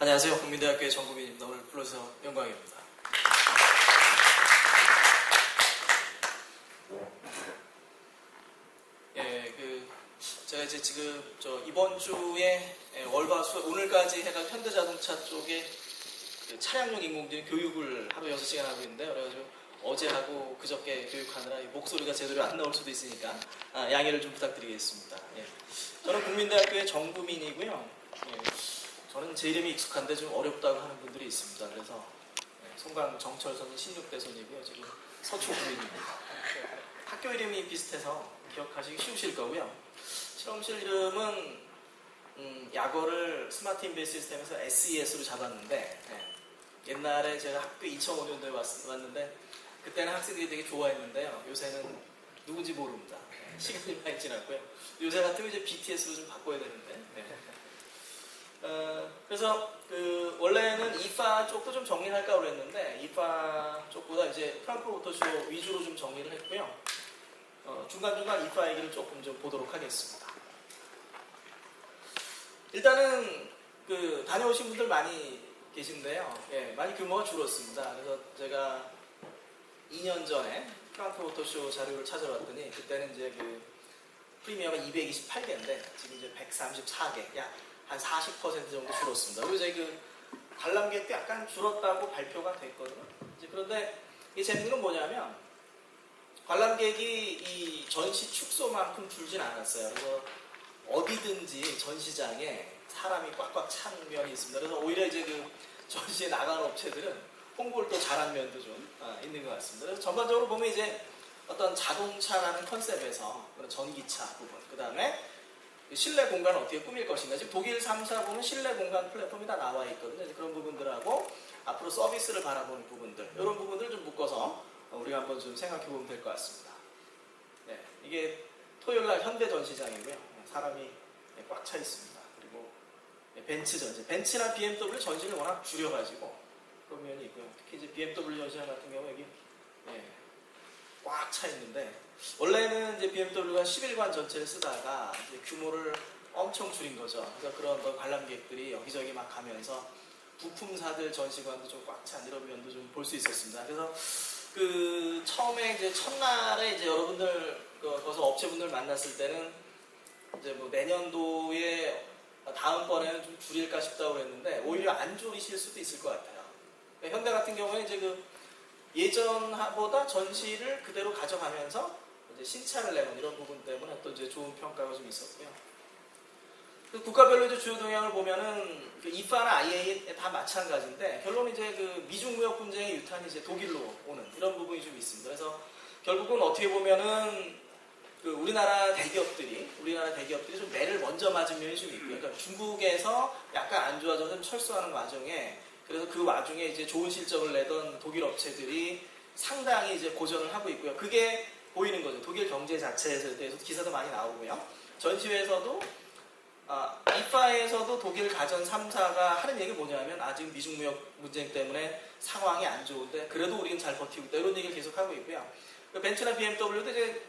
안녕하세요. 국민대학교의 정국민입니다. 오늘 불러주셔서 영광입니다. 제가 이제 지금 이번 주에 월화 수 오늘까지 해가 현대자동차 쪽에 차량용 인공지능 교육을 하루 6시간 하고 있는데요. 그래가지고 어제하고 그저께 교육하느라 목소리가 제대로 안 나올 수도 있으니까 양해를 좀 부탁드리겠습니다. 저는 국민대학교의 정구민이고요. 저는 제 이름이 익숙한데 좀 어렵다고 하는 분들이 있습니다. 그래서 송강 정철선은 16대손이고요. 지금 서초구민입니다. 학교 이름이 비슷해서 기억하시기 쉬우실 거고요. 실험실 이름은 약어를 스마트 인베이스 시스템에서 SES로 잡았는데 옛날에 제가 학교 2005년도에 왔는데 그때는 학생들이 되게 좋아했는데요. 요새는 누군지 모릅니다. 시간이 많이 지났고요. 요새 같으면 이제 BTS로 좀 바꿔야 되는데 그래서 원래는 이파 쪽도 좀 정리를 할까 그랬는데 이파 쪽보다 이제 프랑크푸르트 오토쇼 위주로 좀 정리를 했고요. 중간중간 이파 얘기를 조금 좀 보도록 하겠습니다. 일단은 다녀오신 분들 많이 계신데요. 많이 규모가 줄었습니다. 그래서 제가 2년 전에 프랑크푸르트 오토쇼 자료를 찾아봤더니 그때는 이제 프리미어가 228개인데 지금 이제 134개, 약 한 40% 정도 줄었습니다. 그리고 이제 관람객도 약간 줄었다고 발표가 됐거든요. 그런데 이게 재밌는 건 뭐냐면 관람객이 이 전시 축소만큼 줄진 않았어요. 그래서 어디든지 전시장에 사람이 꽉꽉 찬 면이 있습니다. 그래서 오히려 이제 전시에 나가는 업체들은 홍보를 또 잘한 면도 좀 있는 것 같습니다. 그래서 전반적으로 보면 이제 어떤 자동차라는 컨셉에서 전기차 부분, 그 다음에 실내 공간을 어떻게 꾸밀 것인가. 지금 독일 3사 보면 실내 공간 플랫폼이 다 나와 있거든요. 그런 부분들하고 앞으로 서비스를 바라보는 부분들, 이런 부분들을 좀 묶어서 우리가 한번 좀 생각해 보면 될 것 같습니다. 이게 토요일날 현대 전시장이고요. 사람이 꽉 차 있습니다. 그리고 벤츠 전시, 벤츠나 BMW 전시를 워낙 줄여가지고 그런 면이 있고요. 특히 이제 BMW 전시장 같은 경우 여기 꽉 차 있는데 원래는 이제 BMW가 11관 전체를 쓰다가 이제 규모를 엄청 줄인 거죠. 그래서 그런 관람객들이 여기저기 막 가면서 부품사들 전시관도 좀 꽉 찬 이런 면도 좀 볼 수 있었습니다. 그래서 처음에 이제 첫날에 이제 여러분들 거기서 업체분들 만났을 때는 이제 내년도에 다음번에는 좀 줄일까 싶다고 했는데 오히려 안 줄이실 수도 있을 것 같아요. 현대 같은 경우에 이제 예전보다 전시를 그대로 가져가면서 이제 신차를 내는 이런 부분 때문에 또 이제 좋은 평가가 좀 있었고요. 국가별로 이제 주요 동향을 보면은 이파나 IA 다 마찬가지인데 결론은 이제 미중 무역 분쟁의 유탄이 이제 독일로 오는 이런 부분이 좀 있습니다. 그래서 결국은 어떻게 보면은 우리나라 대기업들이 좀 매를 먼저 맞은 면이 좀 있고요. 그러니까 중국에서 약간 안 좋아져서 좀 철수하는 와중에 그래서 그 와중에 이제 좋은 실적을 내던 독일 업체들이 상당히 이제 고전을 하고 있고요. 그게 보이는 거죠. 독일 경제 자체에 대해서 기사도 많이 나오고요. 전시회에서도 이파에서도 독일 가전 3사가 하는 얘기가 뭐냐면 아직 미중 무역 문제 때문에 상황이 안 좋은데 그래도 우리는 잘 버티고 있다 이런 얘기를 계속 하고 있고요. 벤츠나 BMW도 이제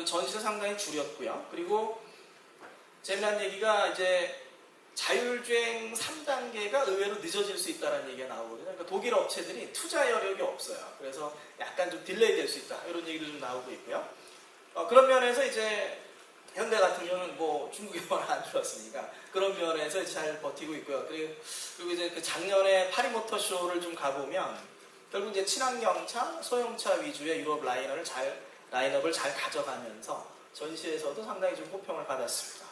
전시를 상당히 줄였고요. 그리고 재미난 얘기가 이제 자율주행 3단계가 의외로 늦어질 수 있다는 얘기가 나오거든요. 그러니까 독일 업체들이 투자 여력이 없어요. 그래서 약간 좀 딜레이 될 수 있다. 이런 얘기도 좀 나오고 있고요. 그런 면에서 이제 현대 같은 경우는 중국이 워낙 안 좋았으니까 그런 면에서 잘 버티고 있고요. 그리고 이제 작년에 파리 모터쇼를 좀 가보면 결국 이제 친환경차, 소형차 위주의 유럽 라인업을 잘 가져가면서 전시에서도 상당히 좀 호평을 받았습니다.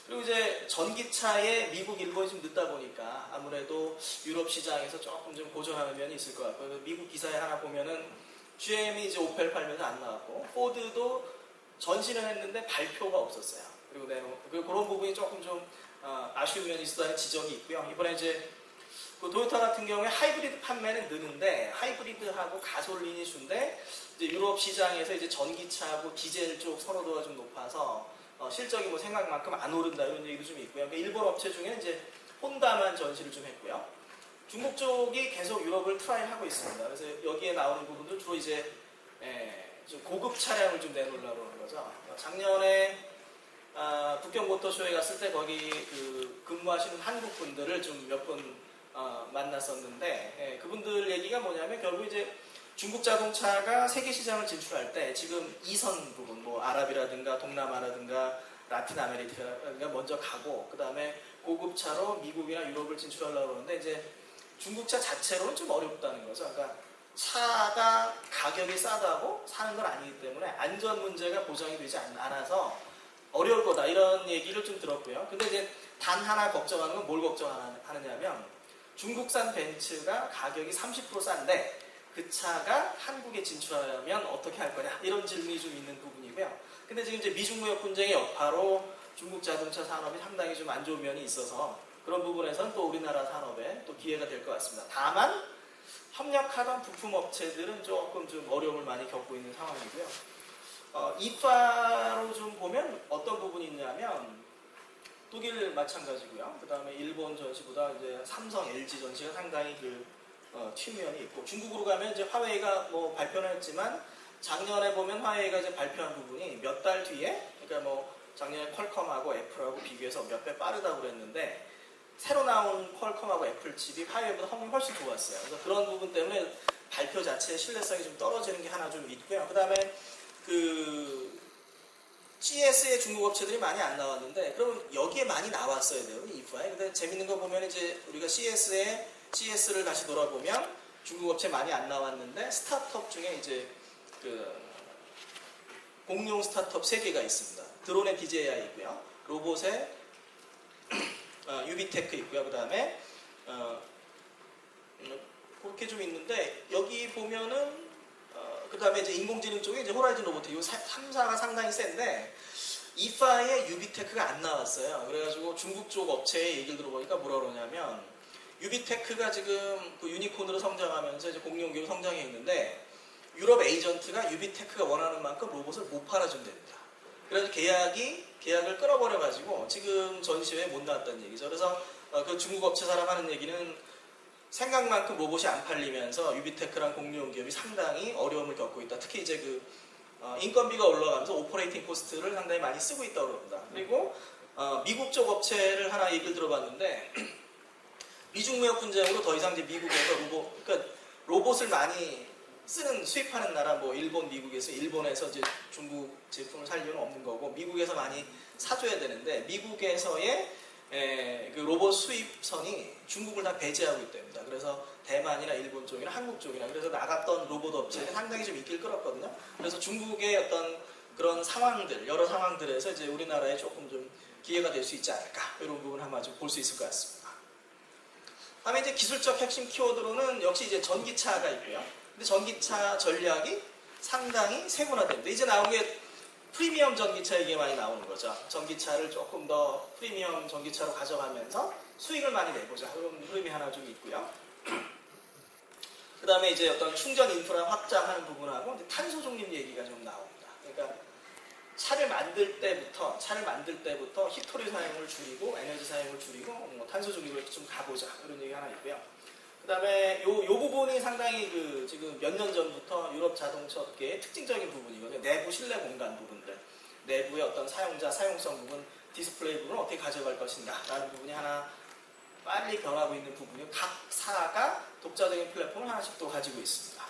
그리고 이제 전기차에 미국, 일본이 좀 늦다 보니까 아무래도 유럽 시장에서 조금 좀 고전하는 면이 있을 것 같고요. 미국 기사에 하나 보면은 GM이 이제 오펠 팔면서 안 나왔고 포드도 전시는 했는데 발표가 없었어요. 그리고 그런 부분이 조금 좀 아쉬운 면이 있었다는 지적이 있고요. 이번에 이제 도요타 같은 경우에 하이브리드 판매는 느는데 하이브리드하고 가솔린이 준데 이제 유럽 시장에서 이제 전기차하고 디젤 쪽 선호도가 좀 높아서 실적이 생각만큼 안 오른다 이런 얘기도 좀 있고요. 그러니까 일본 업체 중에는 이제 혼다만 전시를 좀 했고요. 중국 쪽이 계속 유럽을 트라이하고 있습니다. 그래서 여기에 나오는 부분도 주로 이제 좀 고급 차량을 좀 내놓으려고 하는 거죠. 작년에 북경 모터쇼에 갔을 때 거기 그 근무하시는 한국 분들을 좀 몇 분 만났었는데, 예, 그분들 얘기가 뭐냐면 결국 이제 중국 자동차가 세계 시장을 진출할 때 지금 이선 부분, 뭐 아랍이라든가 동남아라든가 라틴 아메리카가 먼저 가고, 그 다음에 고급차로 미국이나 유럽을 진출하려고 그러는데 이제 중국차 자체로는 좀 어렵다는 거죠. 그러니까 차가 가격이 싸다고 사는 건 아니기 때문에 안전 문제가 보장이 되지 않아서 어려울 거다, 이런 얘기를 좀 들었고요. 근데 이제 단 하나 걱정하는 건 뭘 걱정하느냐면 중국산 벤츠가 가격이 30% 싼데 그 차가 한국에 진출하려면 어떻게 할 거냐, 이런 질문이 좀 있는 부분이고요. 근데 지금 이제 미중 무역 분쟁의 여파로 중국 자동차 산업이 상당히 좀 안 좋은 면이 있어서 그런 부분에서는 또 우리나라 산업에 또 기회가 될 것 같습니다. 다만 협력하던 부품 업체들은 조금 좀 어려움을 많이 겪고 있는 상황이고요. 이파로 좀 보면 어떤 부분이 있냐면 독일 마찬가지고요. 그 다음에 일본 전시보다 이제 삼성, LG 전시가 상당히 튀면이 있고, 중국으로 가면 이제 화웨이가 뭐 발표는 했지만 작년에 보면 화웨이가 이제 발표한 부분이 몇 달 뒤에, 그러니까 뭐 작년에 퀄컴하고 애플하고 비교해서 몇 배 빠르다고 그랬는데 새로 나온 퀄컴하고 애플 칩이 화웨이보다 훨씬 좋았어요. 그래서 그런 부분 때문에 발표 자체의 신뢰성이 좀 떨어지는 게 하나 좀 있고요. 그 다음에 CES에 중국 업체들이 많이 안 나왔는데, 그럼 여기에 많이 나왔어야 돼요, 이파에. 근데 재밌는 거 보면 이제 우리가 CES를 다시 돌아보면 중국 업체 많이 안 나왔는데 스타트업 중에 이제 공룡 스타트업 3개가 있습니다. 드론의 DJI 있고요, 로봇의 유비테크 있고요, 그 다음에 그렇게 좀 있는데, 여기 보면은 그 다음에 이제 인공지능 쪽에 이제 호라이즌 로보틱, 이 3사가 상당히 센데 이파에 유비테크가 안 나왔어요. 그래가지고 중국 쪽 업체의 얘기를 들어보니까 뭐라 그러냐면 유비테크가 지금 그 유니콘으로 성장하면서 이제 공룡기로 성장해 있는데 유럽 에이전트가 유비테크가 원하는 만큼 로봇을 못 팔아준답니다. 그래서 계약을 끌어버려가지고 지금 전시회에 못 나왔다는 얘기죠. 그래서 그 중국 업체 사람 하는 얘기는 생각만큼 로봇이 안 팔리면서 유비테크랑 공룡 기업이 상당히 어려움을 겪고 있다. 특히 이제 인건비가 올라가면서 오퍼레이팅 코스트를 상당히 많이 쓰고 있다고 합니다. 그리고 미국 쪽 업체를 하나 얘기를 들어봤는데 미중 무역 분쟁으로 더 이상 이제 미국에서 그러니까 로봇을 많이 수입하는 나라, 뭐 일본, 일본에서 이제 중국 제품을 살 이유는 없는 거고, 미국에서 많이 사줘야 되는데 미국에서의 그 로봇 수입선이 중국을 다 배제하고 있답니다. 그래서 대만이나 일본 쪽이나 한국 쪽이나, 그래서 나갔던 로봇 업체는 상당히 좀 인기를 끌었거든요. 그래서 중국의 어떤 그런 상황들, 여러 상황들에서 이제 우리나라에 조금 좀 기회가 될 수 있지 않을까, 이런 부분 한번 좀 볼 수 있을 것 같습니다. 다음에 이제 기술적 핵심 키워드로는 역시 이제 전기차가 있고요. 근데 전기차 전략이 상당히 세분화됩니다. 이제 나온 게 프리미엄 전기차 얘기 많이 나오는 거죠. 전기차를 조금 더 프리미엄 전기차로 가져가면서 수익을 많이 내보자, 이런 흐름이 하나 좀 있고요. 그 다음에 이제 어떤 충전 인프라 확장하는 부분하고 이제 탄소 중립 얘기가 좀 나옵니다. 그러니까 차를 만들 때부터 히토리 사용을 줄이고 에너지 사용을 줄이고 뭐 탄소 중립을 좀 가보자, 이런 얘기 하나 있고요. 그 다음에 요 부분이 상당히 지금 몇 년 전부터 유럽 자동차 업계의 특징적인 부분이거든요. 내부 실내 공간 부분들, 내부의 어떤 사용자 사용성 부분, 디스플레이 부분을 어떻게 가져갈 것인가 라는 부분이 하나 빨리 변하고 있는 부분이고, 각 사가 독자적인 플랫폼을 하나씩 또 가지고 있습니다.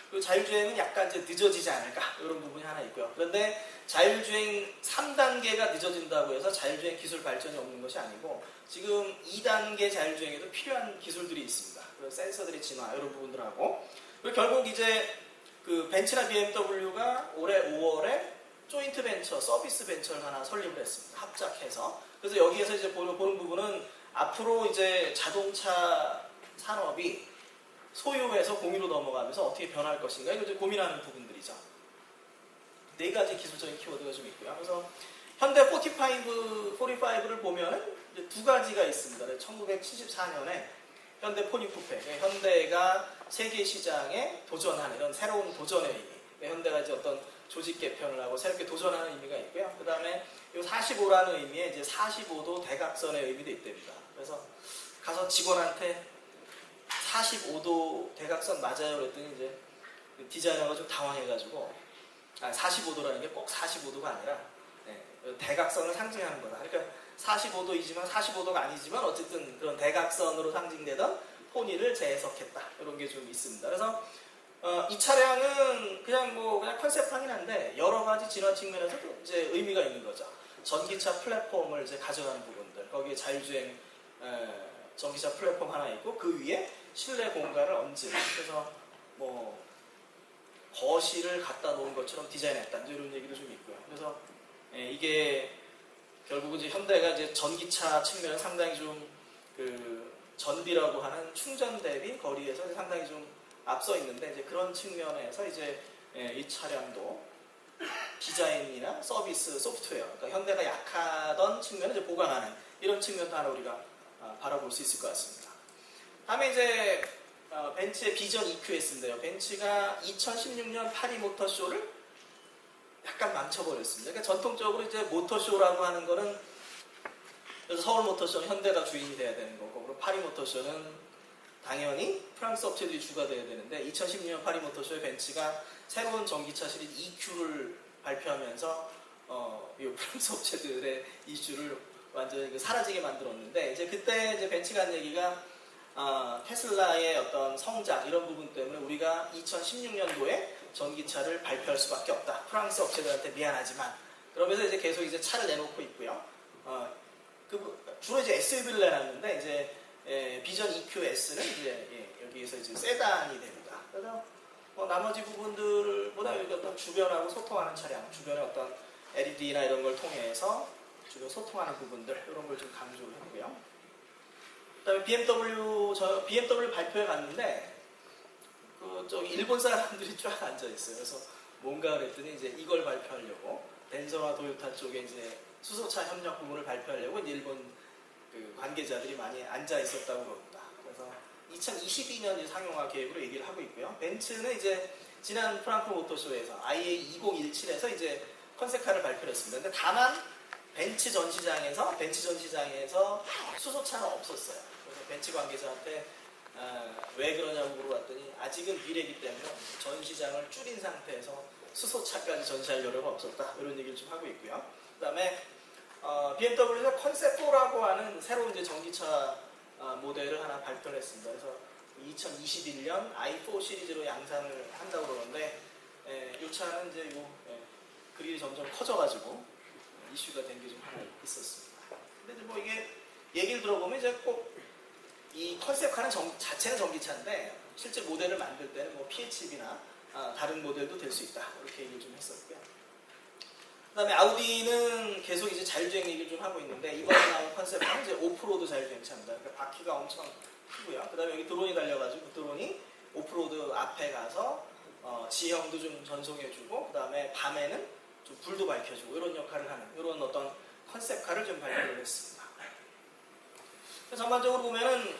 그리고 자율주행은 약간 이제 늦어지지 않을까, 이런 부분이 하나 있고요. 그런데 자율주행 3단계가 늦어진다고 해서 자율주행 기술 발전이 없는 것이 아니고 지금 2단계 자율주행에도 필요한 기술들이 있습니다. 그리고 센서들의 진화, 이런 부분들하고, 그리고 결국 이제 벤츠나 BMW가 올해 5월에 조인트 벤처, 서비스 벤처를 하나 설립을 했습니다. 합작해서. 그래서 여기에서 이제 보는 부분은 앞으로 이제 자동차 산업이 소유에서 공유로 넘어가면서 어떻게 변할 것인가, 이걸 이제 고민하는 부분들이죠. 4가지 기술적인 키워드가 좀 있고요. 그래서 현대 45를 보면은 이제 2가지가 있습니다. 1974년에 현대 포니 쿠페, 현대가 세계 시장에 도전하는 이런 새로운 도전의 의미, 현대가 이제 어떤 조직 개편을 하고 새롭게 도전하는 의미가 있고요. 그 다음에 이 45라는 의미에 이제 45도 대각선의 의미도 있답니다. 그래서 가서 직원한테 45도 대각선 맞아요 그랬더니 이제 디자이너가 좀 당황해가지고 45도라는 게 꼭 45도가 아니라 대각선을 상징하는 거다. 그러니까 45도이지만 45도가 아니지만 어쨌든 그런 대각선으로 상징되던 포니를 재해석했다. 이런 게 좀 있습니다. 그래서 이 차량은 그냥 컨셉하긴 한데 여러 가지 진화 측면에서도 이제 의미가 있는 거죠. 전기차 플랫폼을 이제 가져가는 부분들, 거기에 자율주행 전기차 플랫폼 하나 있고 그 위에 실내 공간을 얹은, 그래서 뭐 거실을 갖다 놓은 것처럼 디자인했다, 이런 얘기도 좀 있고요. 그래서 이게 결국은 이제 현대가 이제 전기차 측면은 상당히 좀 그 전비라고 하는 충전 대비 거리에서 상당히 좀 앞서 있는데, 이제 그런 측면에서 이제 이 차량도 디자인이나 서비스, 소프트웨어, 그러니까 현대가 약하던 측면을 이제 보강하는 이런 측면도 하나 우리가 바라볼 수 있을 것 같습니다. 다음에 이제 벤츠의 비전 EQS인데요. 벤츠가 2016년 파리 모터쇼를 약간 망쳐버렸습니다. 그러니까 전통적으로 이제 모터쇼라고 하는 거는, 그래서 서울 모터쇼는 현대가 주인이 돼야 되는 거고, 그리고 파리 모터쇼는 당연히 프랑스 업체들이 주가 돼야 되는데, 2016년 파리 모터쇼에 벤츠가 새로운 전기차 시리즈 EQ를 발표하면서 이 프랑스 업체들의 이슈를 완전히 사라지게 만들었는데, 이제 그때 이제 벤츠가 한 얘기가 테슬라의 어떤 성장 이런 부분 때문에 우리가 2016년도에 전기차를 발표할 수밖에 없다. 프랑스 업체들한테 미안하지만. 그러면서 이제 계속 이제 차를 내놓고 있고요. 주로 이제 SUV를 내놨는데, 이제 비전 EQS는 이제 여기에서 이제 세단이 됩니다. 그래서 나머지 부분들보다 여기 어떤 주변하고 소통하는 차량, 주변의 어떤 LED나 이런 걸 통해서 주변 소통하는 부분들, 이런 걸 좀 강조를 했고요. 그다음에 BMW 발표에 갔는데 저기 일본 사람들이 쫙 앉아 있어요. 그래서 뭔가 그랬더니 이제 이걸 발표하려고 덴소와 도요타 쪽에 이제 수소차 협력 부분을 발표하려고 이제 일본 그 관계자들이 많이 앉아 있었다고 그럽니다. 그래서 2022년 상용화 계획으로 얘기를 하고 있고요. 벤츠는 이제 지난 프랑크푸르트 모터쇼에서 IA2017에서 이제 컨셉카를 발표했습니다. 근데 다만 벤츠 전시장에서 수소차는 없었어요. 그래서 벤츠 관계자한테 왜 그러냐고 물어봤더니 아직은 미래이기 때문에 전시장을 줄인 상태에서 수소차까지 전시할 여력은 없었다, 이런 얘기를 좀 하고 있고요. 그 다음에 BMW에서 컨셉4라고 하는 새로운 이제 전기차 모델을 하나 발표를 했습니다. 그래서 2021년 i4 시리즈로 양산을 한다고 그러는데, 이 차는 이제 그릴이 점점 커져가지고 이슈가 된 게 좀 하나 있었습니다. 근데 뭐 이게 얘기를 들어보면 이제 꼭 이 컨셉카는 자체는 전기차인데 실제 모델을 만들 때는 뭐 PHEV나 다른 모델도 될 수 있다, 이렇게 얘기를 좀 했었고요. 그다음에 아우디는 계속 이제 자율주행 얘기를 좀 하고 있는데, 이번에 나온 컨셉은 이제 오프로드 자율주행차입니다. 그러니까 바퀴가 엄청 크고요. 그다음에 여기 드론이 달려가지고 그 드론이 오프로드 앞에 가서 지형도 좀 전송해주고, 그다음에 밤에는 좀 불도 밝혀주고 이런 역할을 하는 이런 어떤 컨셉카를 좀 발표를 했습니다. 전반적으로 보면은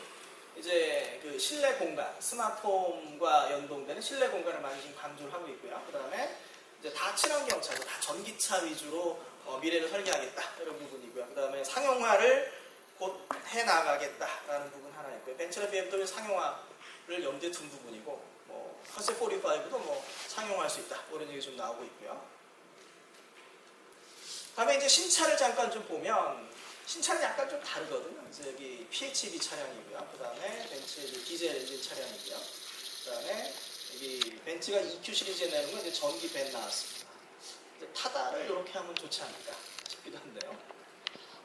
이제 그 실내 공간, 스마트홈과 연동되는 실내 공간을 많이 좀 강조를 하고 있고요. 그다음에 이제 다 친환경차고 다 전기차 위주로 미래를 설계하겠다, 이런 부분이고요. 그다음에 상용화를 곧 해나가겠다라는 부분 하나 있고요. 벤츠나 BMW 상용화를 염두에 둔 부분이고, 뭐 컨셉 45도 뭐 상용화할 수 있다, 이런 얘기 좀 나오고 있고요. 다음에 이제 신차를 잠깐 좀 보면, 신차는 약간 좀 다르거든요. 이제 여기 PHEV 차량이고요. 그 다음에 벤츠의 디젤 엔진 차량이고요. 그 다음에 여기 벤츠가 EQ 시리즈에 내는 건 이제 전기 벤 나왔습니다. 이제 타다를 이렇게 하면 좋지 않을까 싶기도 한데요.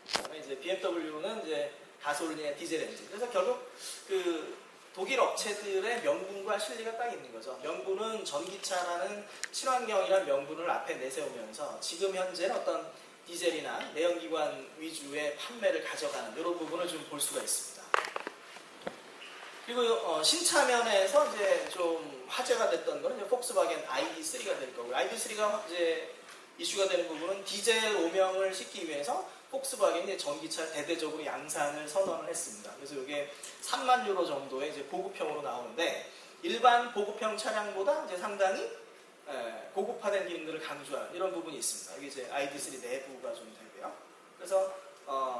그 다음에 이제 BMW는 이제 가솔린의 디젤 엔진. 그래서 결국 그 독일 업체들의 명분과 실리가 딱 있는 거죠. 명분은 전기차라는 친환경이라는 명분을 앞에 내세우면서 지금 현재는 어떤 디젤이나 내연기관 위주의 판매를 가져가는 이런 부분을 좀 볼 수가 있습니다. 그리고 신차면에서 이제 좀 화제가 됐던 거는 이제 폭스바겐 ID3가 될 거고요. ID3가 이제 이슈가 되는 부분은 디젤 오명을 싣기 위해서 폭스바겐이 전기차를 대대적으로 양산을 선언을 했습니다. 그래서 이게 3만 유로 정도의 이제 보급형으로 나오는데, 일반 보급형 차량보다 이제 상당히 고급화된 기능들을 강조하는 이런 부분이 있습니다. 여기 이제 ID3 내부가 좀 되고요. 그래서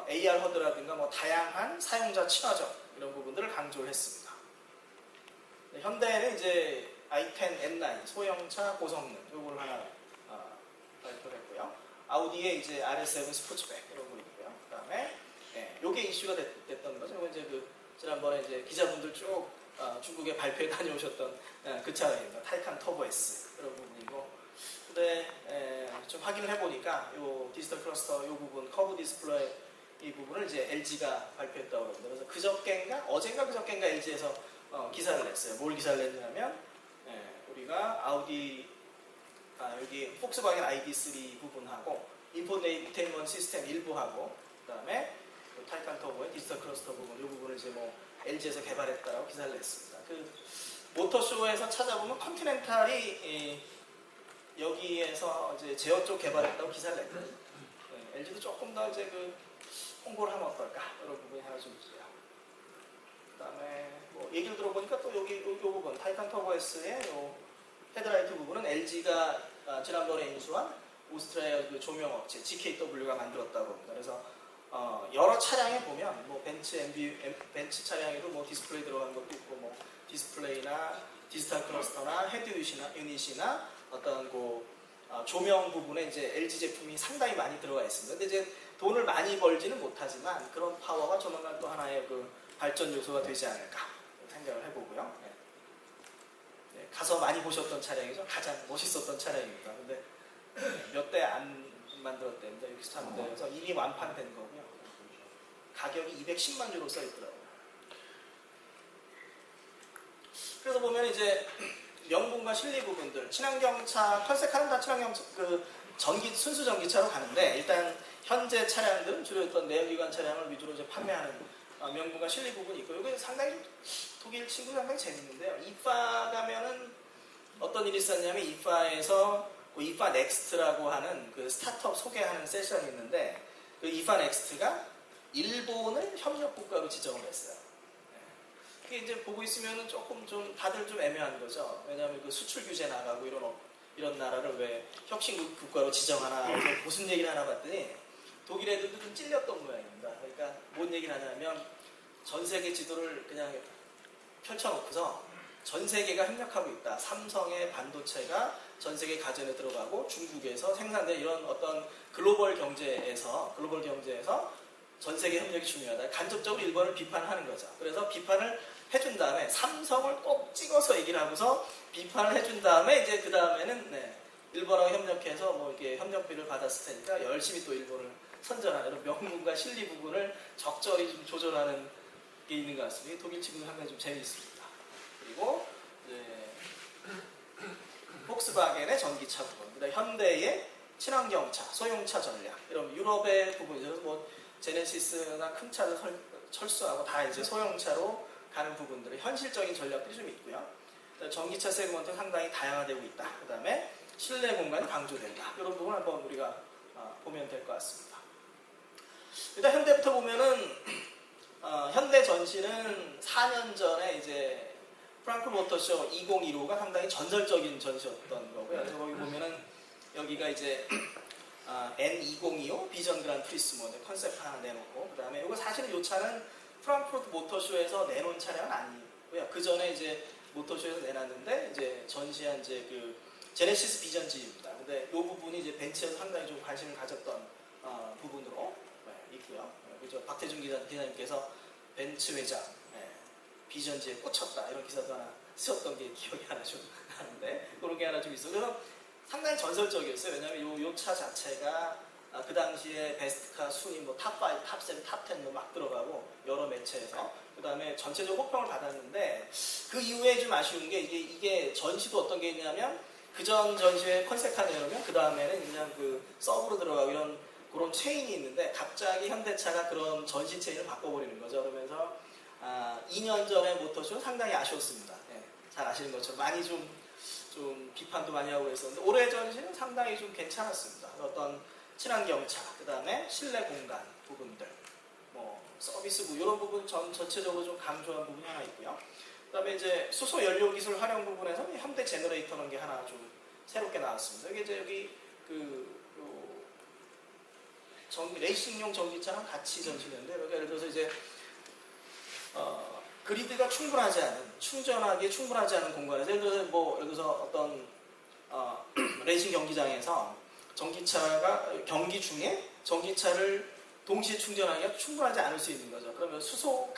AR 허드라든가 뭐 다양한 사용자 친화적 이런 부분들을 강조를 했습니다. 현대에는 이제 i10 N9 소형차 고성능 요걸 하나 발표를 했고요. 아우디의 이제 RS7 스포츠백 이런 거 있고요. 그다음에 요게 이슈가 됐던 거죠. 이거 이제 그 지난번에 이제 기자분들 쭉 중국에 발표에 다녀오셨던 그 차량입니다. 타이칸 터보 S 이런 부분이고. 근데 좀 확인을 해보니까 요 디지털 클러스터 요 부분 커브 디스플레이 이 부분을 이제 LG가 발표했다고 합니다. 그래서 그저께인가 어젠가 그저께인가 LG에서 기사를 냈어요. 뭘 기사를 냈냐면 우리가 아우디 여기 폭스바겐 ID3 부분하고 인포테인먼트 시스템 일부하고 그다음에 타이칸 터보의 디지털 클러스터 부분 이 부분을 이제 뭐 LG에서 개발했다라고 기사를 냈습니다. 그 모터쇼에서 찾아보면 컨티넨탈이 여기에서 이제 제어 쪽 개발했다고 기사를 냈거든요. LG도 조금 더 이제 그 홍보를 하면 어떨까 이런 부분이 하나 좀 있고요. 그다음에 뭐 얘기를 들어보니까 또 여기 요 부분 타이칸 터보 S의 요 헤드라이트 부분은 LG가 지난번에 인수한 오스트리아 그 조명 업체 GKW가 만들었다고 합니다. 그래서 여러 차량에 보면 뭐 벤츠 차량에도 뭐 디스플레이 들어간 것도 있고 뭐 디스플레이나 디지털 클러스터나 헤드 유닛이나 어떤 그 조명 부분에 이제 LG 제품이 상당히 많이 들어가 있습니다. 근데 이제 돈을 많이 벌지는 못하지만 그런 파워가 조만간 또 하나의 그 발전 요소가 되지 않을까 생각을 해보고요. 가서 많이 보셨던 차량이죠. 가장 멋있었던 차량입니다. 근데 몇 대 안 만들었답니다. 63대에서 이미 완판된 거고요. 가격이 210만 유로 써 있더라고요. 그래서 보면 이제 명분과 실리 부분들, 친환경차 컨셉카는 다 친환경차 그 순수 전기차로 가는데 일단 현재 차량들은 주로 어떤 내연기관 차량을 위주로 이제 판매하는 명분과 실리 부분이 있고 이거 상당히 독일 친구 상당히 재밌는데요. 이파 가면은 어떤 일이 있었냐면 이파에서 이파 넥스트라고 하는 그 스타트업 소개하는 세션이 있는데 그 이파 넥스트가 일본을 협력 국가로 지정을 했어요. 이게 이제 보고 있으면은 조금 좀 다들 좀 애매한 거죠. 왜냐하면 그 수출 규제 나가고 이런 나라를 왜 혁신 국가로 지정하나 그래서 무슨 얘기를 하나 봤더니 독일 애들도 좀 찔렸던 모양입니다. 그러니까 뭔 얘기를 하냐면 전 세계 지도를 그냥 펼쳐놓고서 전 세계가 협력하고 있다. 삼성의 반도체가 전 세계 가전에 들어가고 중국에서 생산된 이런 어떤 글로벌 경제에서 전 세계 협력이 중요하다. 간접적으로 일본을 비판하는 거죠. 그래서 비판을 해준 다음에 삼성을 꼭 찍어서 얘기를 하고서 비판을 해준 다음에 이제 그 다음에는 일본하고 협력해서 뭐 이렇게 협력비를 받았을 테니까 열심히 또 일본을 선전하는 이런 명분과 실리 부분을 적절히 좀 조절하는 게 있는 것 같습니다. 독일 친구들 상당히 좀 재미있습니다. 그리고 폭스바겐의 전기차 부분, 그다음 현대의 친환경차, 소형차 전략, 이런 유럽의 부분이죠. 뭐 제네시스나 큰 차를 철수하고 다 이제 소형차로 가는 부분들의 현실적인 전략들이 좀 있고요. 전기차 세그먼트 상당히 다양화되고 있다. 그다음에 실내 공간이 강조된다. 이런 부분 한번 우리가 보면 될 것 같습니다. 일단 현대부터 보면은 현대 전시는 4년 전에 이제 프랑크 모터쇼 2015가 상당히 전설적인 전시였던 거고요. 그래서 거기 보면은 여기가 이제 N2025 비전 그란 프리스모 컨셉 하나 내놓고 그 다음에 이거 사실은 이 차는 프랑크푸르트 모터쇼에서 내놓은 차량은 아니고요. 그 전에 이제 모터쇼에서 내놨는데 이제 전시한 이제 그 제네시스 비전 G입니다. 근데 이 부분이 이제 벤츠에서 상당히 좀 관심을 가졌던 부분으로 있고요. 그죠? 박태준 기자님께서 벤츠 회장 비전 G에 꽂혔다 이런 기사도 하나 쓰셨던 게 기억이 하나 좀 나는데 그런 게 하나 좀 있어요. 그래서 상당히 전설적이었어요. 왜냐하면 요 차 자체가 그 당시에 베스트카 순위 뭐 탑5, 탑7, 탑10도 막 들어가고 여러 매체에서 그 다음에 전체적으로 호평을 받았는데 그 이후에 좀 아쉬운 게 이게 전시도 어떤 게 있냐면 그전 전시회 컨셉카 내놓으면 그 다음에는 그냥 그 서브로 들어가고 이런 그런 체인이 있는데 갑자기 현대차가 그런 전시 체인을 바꿔버리는 거죠. 그러면서 2년 전에 모터쇼는 상당히 아쉬웠습니다. 잘 아시는 것처럼 많이 좀 비판도 많이 하고 있었는데 올해 전시는 상당히 좀 괜찮았습니다. 어떤 친환경차, 그 다음에 실내 공간 부분들, 뭐 서비스부 이런 부분 전체적으로 좀 강조한 부분이 하나 있고요. 그 다음에 이제 수소 연료 기술 활용 부분에서 현대 제너레이터라는 게 하나 좀 새롭게 나왔습니다. 이게 이제 여기 레이싱용 전기차랑 같이 전시되는데 예를 들어서 이제 그리드가 충분하지 않은 충전하기에 충분하지 않은 공간에서 예를 들어서 어떤 레이싱 경기장에서 전기차가 경기 중에 전기차를 동시에 충전하기가 충분하지 않을 수 있는 거죠. 그러면 수소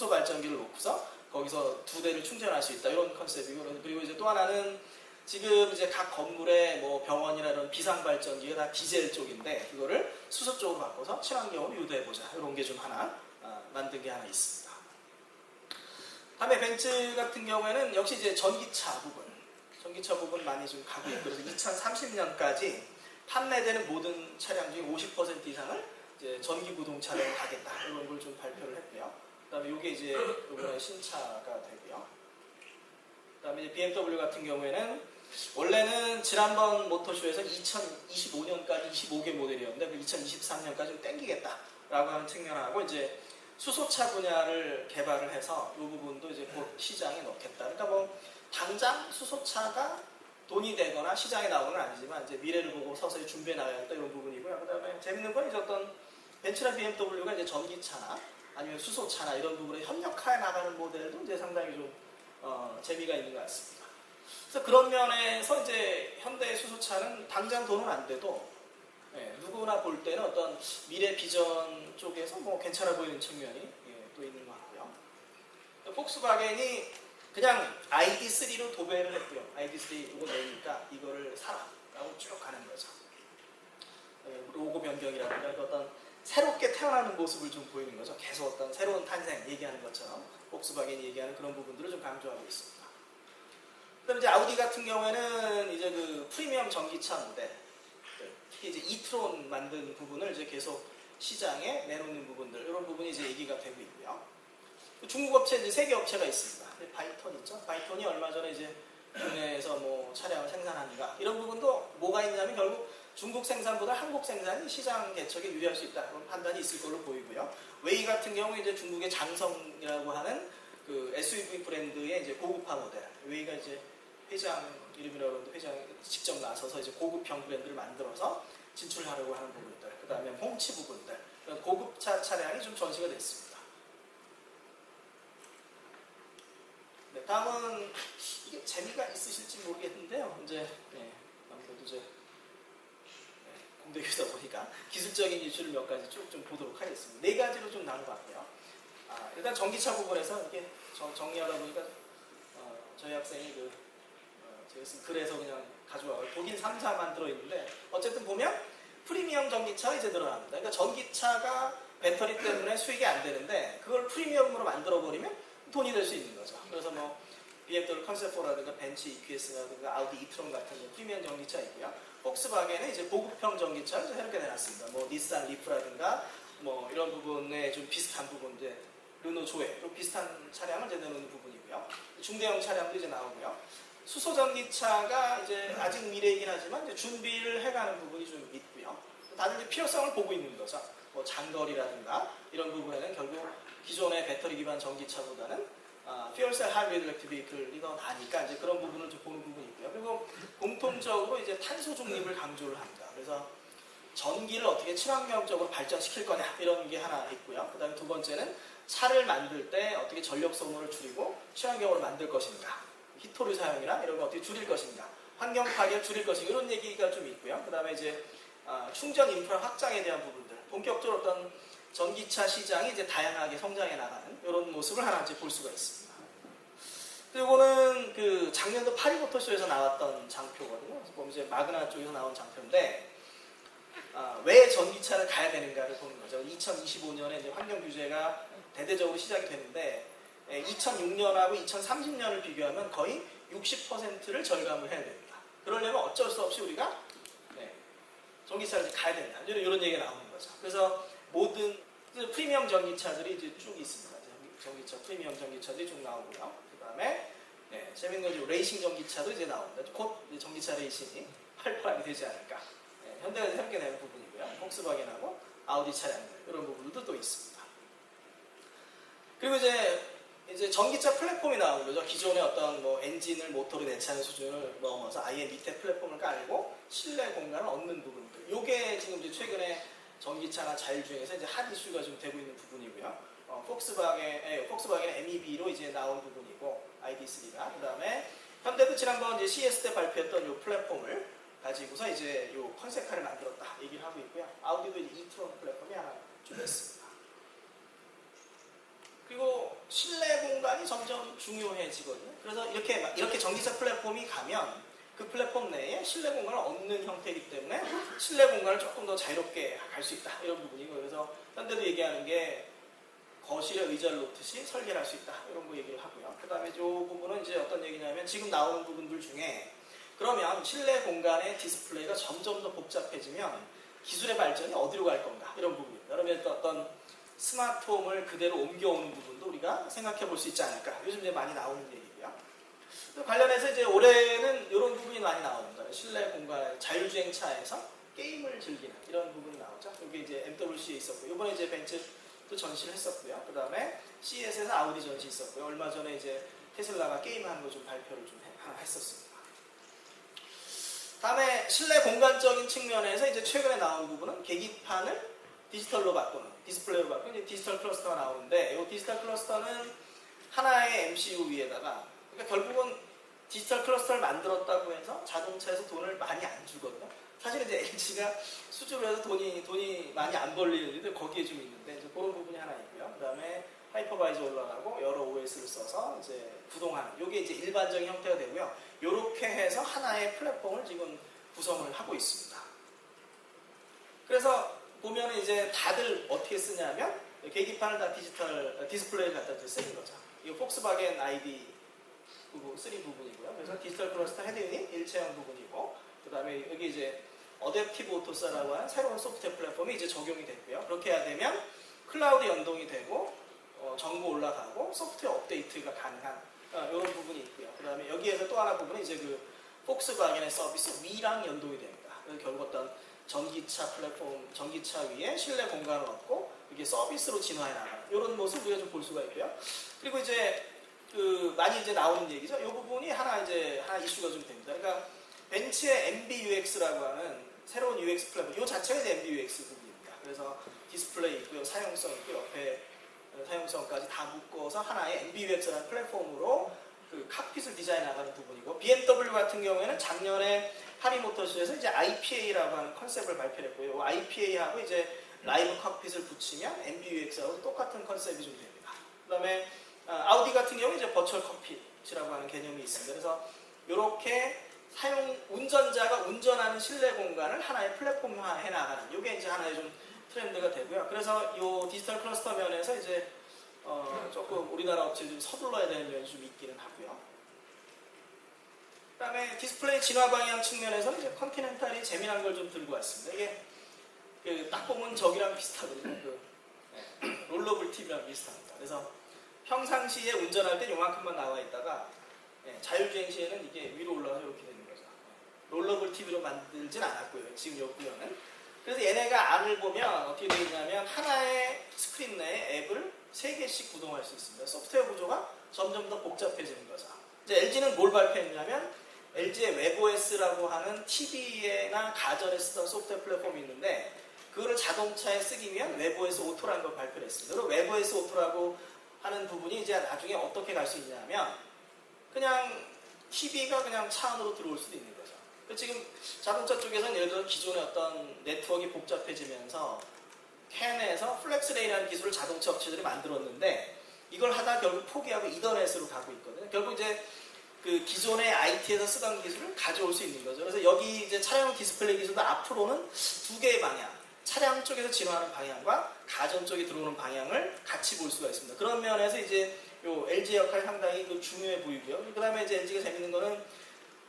발전기를 놓고서 거기서 두 대를 충전할 수 있다, 이런 컨셉이고, 그리고 이제 또 하나는 지금 이제 각 건물에 뭐 병원이나 이런 비상 발전기가 다 디젤 쪽인데 그거를 수소 쪽으로 바꿔서 친환경으로 유도해보자, 이런 게 좀 하나 만든 게 하나 있습니다. 다음에 벤츠 같은 경우에는 역시 이제 전기차 부분 많이 좀 가고 있고, 그래서 2030년까지 판매되는 모든 차량 중에 50% 이상을 이제 전기 부동차로 가겠다, 이런 걸 좀 발표를 했고요. 그다음에 이게 이제 이번에 신차가 되고요. 그다음에 이제 BMW 같은 경우에는 원래는 지난번 모터쇼에서 2025년까지 25개 모델이었는데 그 2023년까지 좀 땡기겠다라고 하는 측면하고, 이제 수소차 분야를 개발을 해서 이 부분도 이제 곧 시장에 넣겠다. 그러니까 뭐 당장 수소차가 돈이 되거나 시장에 나오는 건 아니지만 이제 미래를 보고 서서히 준비해 나가야겠다, 이런 부분이고요. 그다음에 재밌는 건 이제 어떤 벤츠나 BMW가 이제 전기차나 아니면 수소차나 이런 부분에 협력하여 나가는 모델도 이제 상당히 좀 재미가 있는 것 같습니다. 그래서 그런 면에서 이제 현대 수소차는 당장 돈은 안 돼도 누구나 볼 때는 어떤 미래 비전 쪽에서 뭐 괜찮아 보이는 측면이 또 있는 것 같고요. 폭스바겐이 그냥 ID3로 도배를 했고요. ID3 이거 내니까 이거를 사라 라고 쭉 가는 거죠. 로고 변경이라든가 어떤 새롭게 태어나는 모습을 좀 보이는 거죠. 계속 어떤 새로운 탄생 얘기하는 것처럼 폭스바겐이 얘기하는 그런 부분들을 좀 강조하고 있습니다. 그다음에 이제 아우디 같은 경우에는 이제 그 프리미엄 전기차 모델, 특히 이제 이트론 만든 부분을 이제 계속 시장에 내놓는 부분들, 이런 부분이 이제 얘기가 되고 있고요. 중국 업체 이제 3개 업체가 있습니다. 바이톤 있죠. 바이톤이 얼마 전에 이제 국내에서 뭐 차량을 생산하는가, 이런 부분도 뭐가 있냐면 결국 중국 생산보다 한국 생산이 시장 개척에 유리할 수 있다, 그런 판단이 있을 걸로 보이고요. 웨이 같은 경우 이제 중국의 장성이라고 하는 그 SUV 브랜드의 이제 고급화 모델, 웨이가 이제 회장 이름이라고 하는데 회장이 직접 나서서 이제 고급형 브랜드를 만들어서 진출하려고 하는 부분들, 그 다음에 홍치 부분들, 고급차 차량이 좀 전시가 됐습니다. 네, 다음은 이게 재미가 있으실지 모르겠는데요. 이제 아무래도 이제 공대교다 보니까 기술적인 이슈를 몇 가지 쭉 좀 보도록 하겠습니다. 4가지로 좀 나눠봤고요. 일단 전기차 부분에서 이렇게 정리하다 보니까 저희 학생이 제가 쓴 글에서 그냥 가져와서 독일 3사만 들어있는데, 어쨌든 보면 프리미엄 전기차가 이제 늘어납니다. 그러니까 전기차가 배터리 때문에 수익이 안 되는데 그걸 프리미엄으로 만들어버리면 돈이 될 수 있는 거죠. 그래서 뭐 BMW 컨셉4라든가 벤츠 EQS라든가 아우디 이트론 같은 프리미엄 전기차 있고요. 폭스바겐은 이제 고급형 전기차를 이렇게 내놨습니다. 뭐 닛산 리프라든가 뭐 이런 부분에 좀 비슷한 부분, 이제 르노 조에 좀 비슷한 차량을 이제 내놓는 부분이고요. 중대형 차량도 이제 나오고요. 수소 전기차가 이제 아직 미래이긴 하지만 이제 준비를 해가는 부분이 좀 있고요. 다들 이제 필요성을 보고 있는 거죠. 뭐 장거리라든가 이런 부분에는 결국 기존의 배터리 기반 전기차보다는 fuel-cell hybrid electric vehicle이 더 나니까 이제 그런 부분을 좀 보는 부분이 있고요. 그리고 공통적으로 이제 탄소 중립을 강조를 합니다. 그래서 전기를 어떻게 친환경적으로 발전시킬 거냐, 이런 게 하나 있고요. 그 다음에 두 번째는 차를 만들 때 어떻게 전력 소모를 줄이고 친환경으로 만들 것인가, 히토류 사용이나 이런 거 어떻게 줄일 것인가, 환경 파괴를 줄일 것인가, 이런 얘기가 좀 있고요. 그 다음에 이제 충전 인프라 확장에 대한 부분들, 본격적으로 어떤 전기차 시장이 이제 다양하게 성장해 나가는 이런 모습을 하나 이제 볼 수가 있습니다. 이거는 그 작년도 파리 모터쇼에서 나왔던 장표거든요. 보면 이제 마그나 쪽에서 나온 장표인데, 왜 전기차를 가야 되는가를 보는 거죠. 2025년에 이제 환경 규제가 대대적으로 시작이 되는데 2006년하고 2030년을 비교하면 거의 60%를 절감을 해야 됩니다. 그러려면 어쩔 수 없이 우리가 전기차를 가야 된다, 이런 얘기가 나오는 거죠. 그래서 모든 프리미엄 전기차들이 이제 쭉 있습니다. 전기차, 프리미엄 전기차들이 쭉 나오고요. 그 다음에 재밌는 건 레이싱 전기차도 이제 나옵니다. 곧 이제 전기차 레이싱이 활발하게 되지 않을까. 현대가 새롭게 내는 부분이고요. 폭스바겐하고 아우디 차량들, 이런 부분들도 또 있습니다. 그리고 이제 전기차 플랫폼이 나오는 거죠. 기존의 어떤 뭐 엔진을 모터로 대체하는 수준을 넘어서 아예 밑에 플랫폼을 깔고 실내 공간을 얻는 부분들. 요게 지금 이제 최근에 전기차나 자율주행에서 이제 핫 이슈가 좀 되고 있는 부분이고요. 폭스바겐 MEB로 이제 나온 부분이고, ID3가. 그 다음에 현대도 지난번 이제 CES 때 발표했던 요 플랫폼을 가지고서 이제 요 컨셉카를 만들었다 얘기를 하고 있고요. 아우디도 이제 이트론 플랫폼이 하나 준비했습니다. 그리고 실내 공간이 점점 중요해지거든요. 그래서 이렇게 전기차 플랫폼이 가면 그 플랫폼 내에 실내 공간을 얻는 형태이기 때문에 실내 공간을 조금 더 자유롭게 갈 수 있다 이런 부분이고, 그래서 현대도 얘기하는 게 거실에 의자를 놓듯이 설계를 할 수 있다 이런 거 얘기를 하고요. 그 다음에 이 부분은 이제 어떤 얘기냐면 지금 나오는 부분들 중에 그러면 실내 공간의 디스플레이가 점점 더 복잡해지면 기술의 발전이 어디로 갈 건가 이런 부분입니다. 그러면 어떤 스마트홈을 그대로 옮겨오는 부분도 우리가 생각해 볼 수 있지 않을까. 요즘 이제 많이 나오는 얘기고요. 관련해서 이제 올해는 이런 부분이 많이 나옵니다. 실내 공간 자율주행차에서 게임을 즐기는 이런 부분이 나오죠. 여기 이제 MWC에 있었고, 이번에 이제 벤츠도 전시를 했었고요. 그 다음에 CES에서 아우디 전시 있었고요. 얼마 전에 이제 테슬라가 게임하는 거 좀 발표를 좀 했었습니다. 다음에 실내 공간적인 측면에서 이제 최근에 나온 부분은 계기판을 디지털로 바꾸는, 디스플레이로 바꾸는 이제 디지털 클러스터가 나오는데, 이 디지털 클러스터는 하나의 MCU 위에다가, 그러니까 결국은 디지털 클러스터를 만들었다고 해서 자동차에서 돈을 많이 안 주거든요. 사실 이제 LG가 수주로 해서 돈이 많이 안 벌리는 일들 거기에 좀 있는데, 이제 그런 부분이 하나 있고요. 그 다음에 하이퍼바이저 올라가고 여러 OS를 써서 이제 구동하는, 이게 이제 일반적인 형태가 되고요. 이렇게 해서 하나의 플랫폼을 지금 구성을 하고 있습니다. 그래서 보면 이제 다들 어떻게 쓰냐면 계기판을 다 디지털 디스플레이를 갖다 쓰는 거죠. 이 폭스바겐 ID 3 부분이고요. 그래서 디지털 클러스터 헤드 유닛 일체형 부분이고, 그 다음에 여기 이제 어댑티브 오토사라고 하는 새로운 소프트웨어 플랫폼이 이제 적용이 됐고요. 그렇게 해야 되면 클라우드 연동이 되고 정보 올라가고 소프트웨어 업데이트가 가능한 이런 부분이 있고요. 그 다음에 여기에서 또 하나 부분은 이제 그 폭스바겐의 서비스 위랑 연동이 됩니다. 그래서 결국 어떤 전기차 플랫폼, 전기차 위에 실내 공간을 얻고 이게 서비스로 진화해 나가는 이런 모습 우리가 좀 볼 수가 있고요. 그리고 이제 많이 이제 나오는 얘기죠. 이 부분이 하나 이슈가 좀 됩니다. 그러니까 벤츠의 MBUX라고 하는 새로운 UX 플랫폼, 이 자체가 이제 MBUX 부분입니다. 그래서 디스플레이 있고요, 사용성 있고 옆에 사용성까지 다 묶어서 하나의 MBUX라는 플랫폼으로 그 칵핏을 디자인해 나가는 부분이고, BMW 같은 경우에는 작년에 파리 모터쇼에서 이제 IPA라고 하는 컨셉을 발표했고요. IPA하고 이제 라이브 칵핏을 붙이면 MBUX하고 똑같은 컨셉이 좀 됩니다. 그 다음에 아우디 같은 경우는 이제 버추얼 칵핏이라고 하는 개념이 있습니다. 그래서 이렇게 운전자가 운전하는 실내 공간을 하나의 플랫폼화해 나가는, 이게 이제 하나의 좀 트렌드가 되고요. 그래서 이 디지털 클러스터 면에서 이제 조금 우리나라 업체를 좀 서둘러야 되는 면이 좀 있기는 하고요. 그 다음에 디스플레이 진화 방향 측면에서는 이제 컨티넨탈이 재미난 걸 좀 들고 왔습니다. 이게 딱 보면 저기랑 비슷하거든요. 롤러블 TV랑 비슷합니다. 그래서 평상시에 운전할 때 요만큼만 나와 있다가 자율주행 시에는 이게 위로 올라가서 이렇게 되는 거죠. 롤러블 TV로 만들진 않았고요. 지금 요 구현은. 그래서 얘네가 안을 보면 어떻게 되어 있냐면 하나의 스크린 내에 앱을 3개씩 구동할 수 있습니다. 소프트웨어 구조가 점점 더 복잡해지는 거죠. 이제 LG는 뭘 발표했냐면 LG의 웹OS라고 하는 TV나 가전에 쓰던 소프트웨어 플랫폼이 있는데, 그거를 자동차에 쓰기 위한 웹OS 오토라는 걸 발표를 했습니다. 그리고 웹OS 오토라고 하는 부분이 이제 나중에 어떻게 갈 수 있냐면 그냥 TV가 그냥 차 안으로 들어올 수도 있는 거죠. 지금 자동차 쪽에서는 예를 들어 기존의 어떤 네트워크가 복잡해지면서 캔에서 플렉스레이라는 기술을 자동차 업체들이 만들었는데, 이걸 하다 결국 포기하고 이더넷으로 가고 있거든요. 결국 이제 그 기존의 IT에서 쓰던 기술을 가져올 수 있는 거죠. 그래서 여기 이제 차량 디스플레이 기술도 앞으로는 2개의 방향, 차량 쪽에서 진화하는 방향과 가전 쪽에 들어오는 방향을 같이 볼 수가 있습니다. 그런 면에서 이제 요 LG의 역할이 상당히 중요해 보이고요. 그 다음에 이제 LG가 재밌는 거는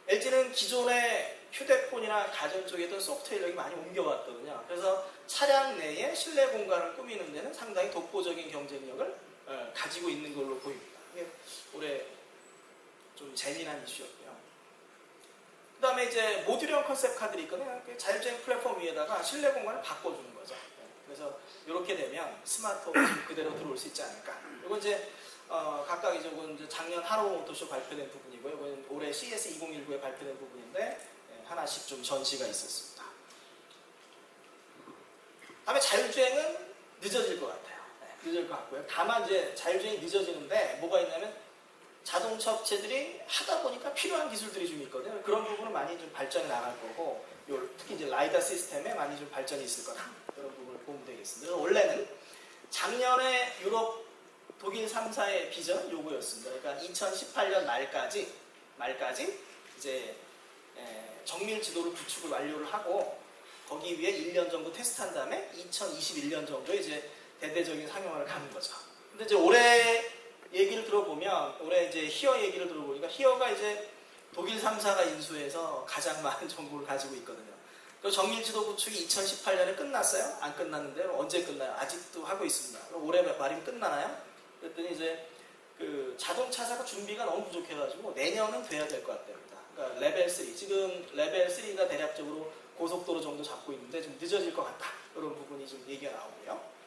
LG는 기존의 휴대폰이나 가전 쪽에도 소프트웨어를 많이 옮겨왔거든요. 그래서 차량 내에 실내 공간을 꾸미는 데는 상당히 독보적인 경쟁력을 가지고 있는 걸로 보입니다. 이게 올해 좀 재미난 이슈였고요. 그 다음에 이제 모듈형 컨셉 카들이 있거든요. 자율주행 플랫폼 위에다가 실내 공간을 바꿔주는 거죠. 그래서 이렇게 되면 스마트홈이 그대로 들어올 수 있지 않을까. 이건 이제 각각 이제 작년 하노버 모터쇼 발표된 부분이고요. 이건 올해 CES 2019에 발표된 부분인데 하나씩 좀 전시가 있었습니다. 다음에 자율주행은 늦어질 것 같아요. 늦어질 것 같고요. 다만 이제 자율주행이 늦어지는데 뭐가 있냐면 자동차 업체들이 하다 보니까 필요한 기술들이 좀 있거든요. 그런 부분은 많이 좀 발전해 나갈 거고, 특히 이제 라이다 시스템에 많이 좀 발전이 있을 거다. 그런 부분을 보면 되겠습니다. 원래는 작년에 유럽, 독일 3사의 비전 요구였습니다. 그러니까 2018년 말까지 이제 정밀 지도를 구축을 완료를 하고 거기 위해 1년 정도 테스트한 다음에 2021년 정도에 이제 대대적인 상용화를 가는 거죠. 근데 이제 올해 얘기를 들어보면, 올해 이제 히어 얘기를 들어보니까 히어가 이제 독일 3사가 인수해서 가장 많은 정보를 가지고 있거든요. 그 정밀 지도 구축이 2018년에 끝났어요? 안 끝났는데 언제 끝나요? 아직도 하고 있습니다. 그럼 올해 말이면 끝나나요? 그랬더니 이제 그 자동차사가 준비가 너무 부족해가지고 내년은 돼야 될 것 같답니다. 그러니까 레벨 3, 지금 레벨 3가 대략적으로 고속도로 정도 잡고 있는데 좀 늦어질 것 같다. 그런 부분이 좀 얘기가 나오고요.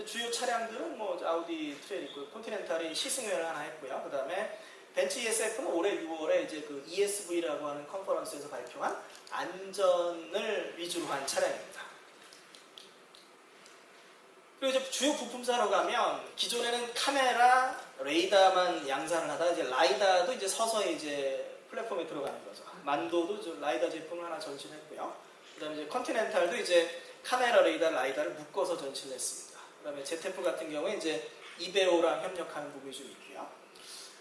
주요 차량들은 뭐 아우디 트레일 있고, 컨티넨탈이 시승회를 하나 했고요. 그 다음에 벤츠 ESF는 올해 6월에 이제 그 ESV라고 하는 컨퍼런스에서 발표한 안전을 위주로 한 차량입니다. 그리고 이제 주요 부품사로 가면 기존에는 카메라, 레이더만 양산을 하다가 이제 라이다도 이제 서서히 이제 플랫폼에 들어가는 거죠. 만도도 라이다 제품을 하나 전시했고요. 그다음에 이제 컨티넨탈도 이제 카메라, 레이더, 라이다를 묶어서 전시를 했습니다. 그다음에 ZF 같은 경우에 이제 이베오랑 협력하는 부분이 좀 있고요.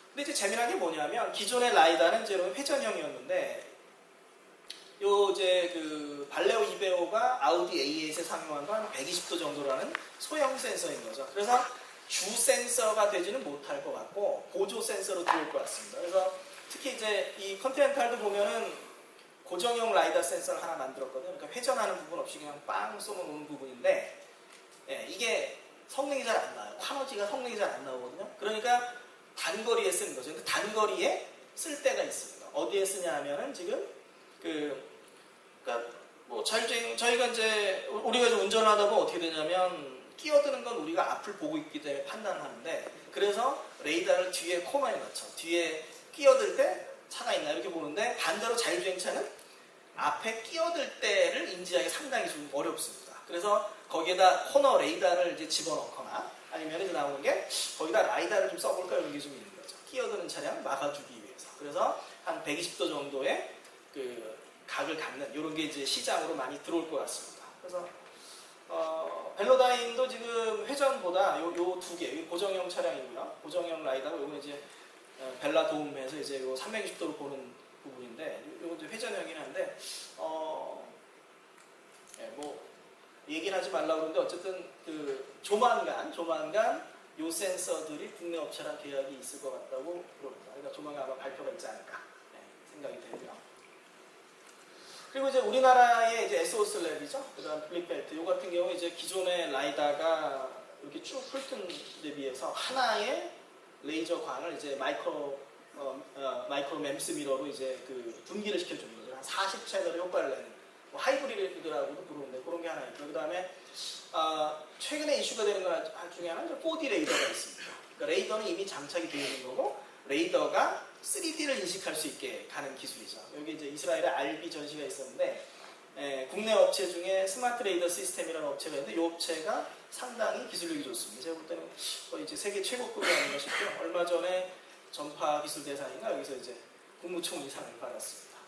근데 이제 재미난 게 뭐냐면 기존의 라이다는 이제 회전형이었는데 요 이제 그 발레오 이베오가 아우디 A8에 상용한 건 120도 정도라는 소형 센서인 거죠. 그래서 주 센서가 되지는 못할 것 같고 보조 센서로 들어올 것 같습니다. 그래서 특히 이제 이 컨티넨탈도 보면은 고정형 라이다 센서를 하나 만들었거든요. 그러니까 회전하는 부분 없이 그냥 빵 쏘면 오는 부분인데, 이게 성능이 잘 안 나와요. 화너지가 성능이 잘 안 나오거든요. 그러니까 단거리에 쓰는 거죠. 근데 단거리에 쓸 때가 있습니다. 어디에 쓰냐 하면은 지금 그러니까 뭐 자율주행, 저희가 이제 우리가 이제 운전을 하다 보면 어떻게 되냐면 끼어드는 건 우리가 앞을 보고 있기 때문에 판단을 하는데, 그래서 레이더를 뒤에 코너에 넣죠. 뒤에 끼어들 때 차가 있나 이렇게 보는데, 반대로 자율주행차는 앞에 끼어들 때를 인지하기 상당히 좀 어렵습니다. 그래서 거기에다 코너 레이더를 이제 집어넣거나 아니면 이제 나오는 게 거기다 라이다를 좀 써볼까 이런 게 좀 있는 거죠. 끼어드는 차량 막아주기 위해서. 그래서 한 120도 정도의 그 각을 갖는 이런 게 이제 시장으로 많이 들어올 것 같습니다. 그래서 벨로다인도 지금 회전보다 요 두 개, 고정형 차량이고요. 고정형 라이다고 요거 이제 벨라 도움에서 이제 요 360도로 보는 부분인데, 요거 이제 회전형이긴 한데, 뭐 얘기는 하지 말라고 그러는데 어쨌든 그 조만간 요 센서들이 국내 업체랑 계약이 있을 것 같다고 그럽니다. 그러니까 조만간 아마 발표가 있지 않을까 생각이 되고요. 그리고 이제 우리나라의 이제 SOS랩이죠. 그다음 블릭벨트. 요 같은 경우 이제 기존의 라이다가 이렇게 쭉 훑은 데 비해서 하나의 레이저 광을 이제 마이크로 mem스 미러로 이제 그 분기를 시켜주는 거죠. 한 40채널의 효과를 내는. 뭐 하이브리드라고도 부르는데 그런 게 하나 있고, 그 다음에 최근에 이슈가 되는 것 중에 하나는 4D 레이더가 있습니다. 그러니까 레이더는 이미 장착이 되어 있는 거고 레이더가 3D를 인식할 수 있게 가는 기술이죠. 여기 이제 이스라엘의 RB 전시가 있었는데, 국내 업체 중에 스마트 레이더 시스템이라는 업체가 있는데 이 업체가 상당히 기술력이 좋습니다. 제가 볼 때는 거의 이제 세계 최고급이 아닌가 싶고요. 얼마 전에 전파 기술 대상인가 여기서 이제 국무총리상을 받았습니다.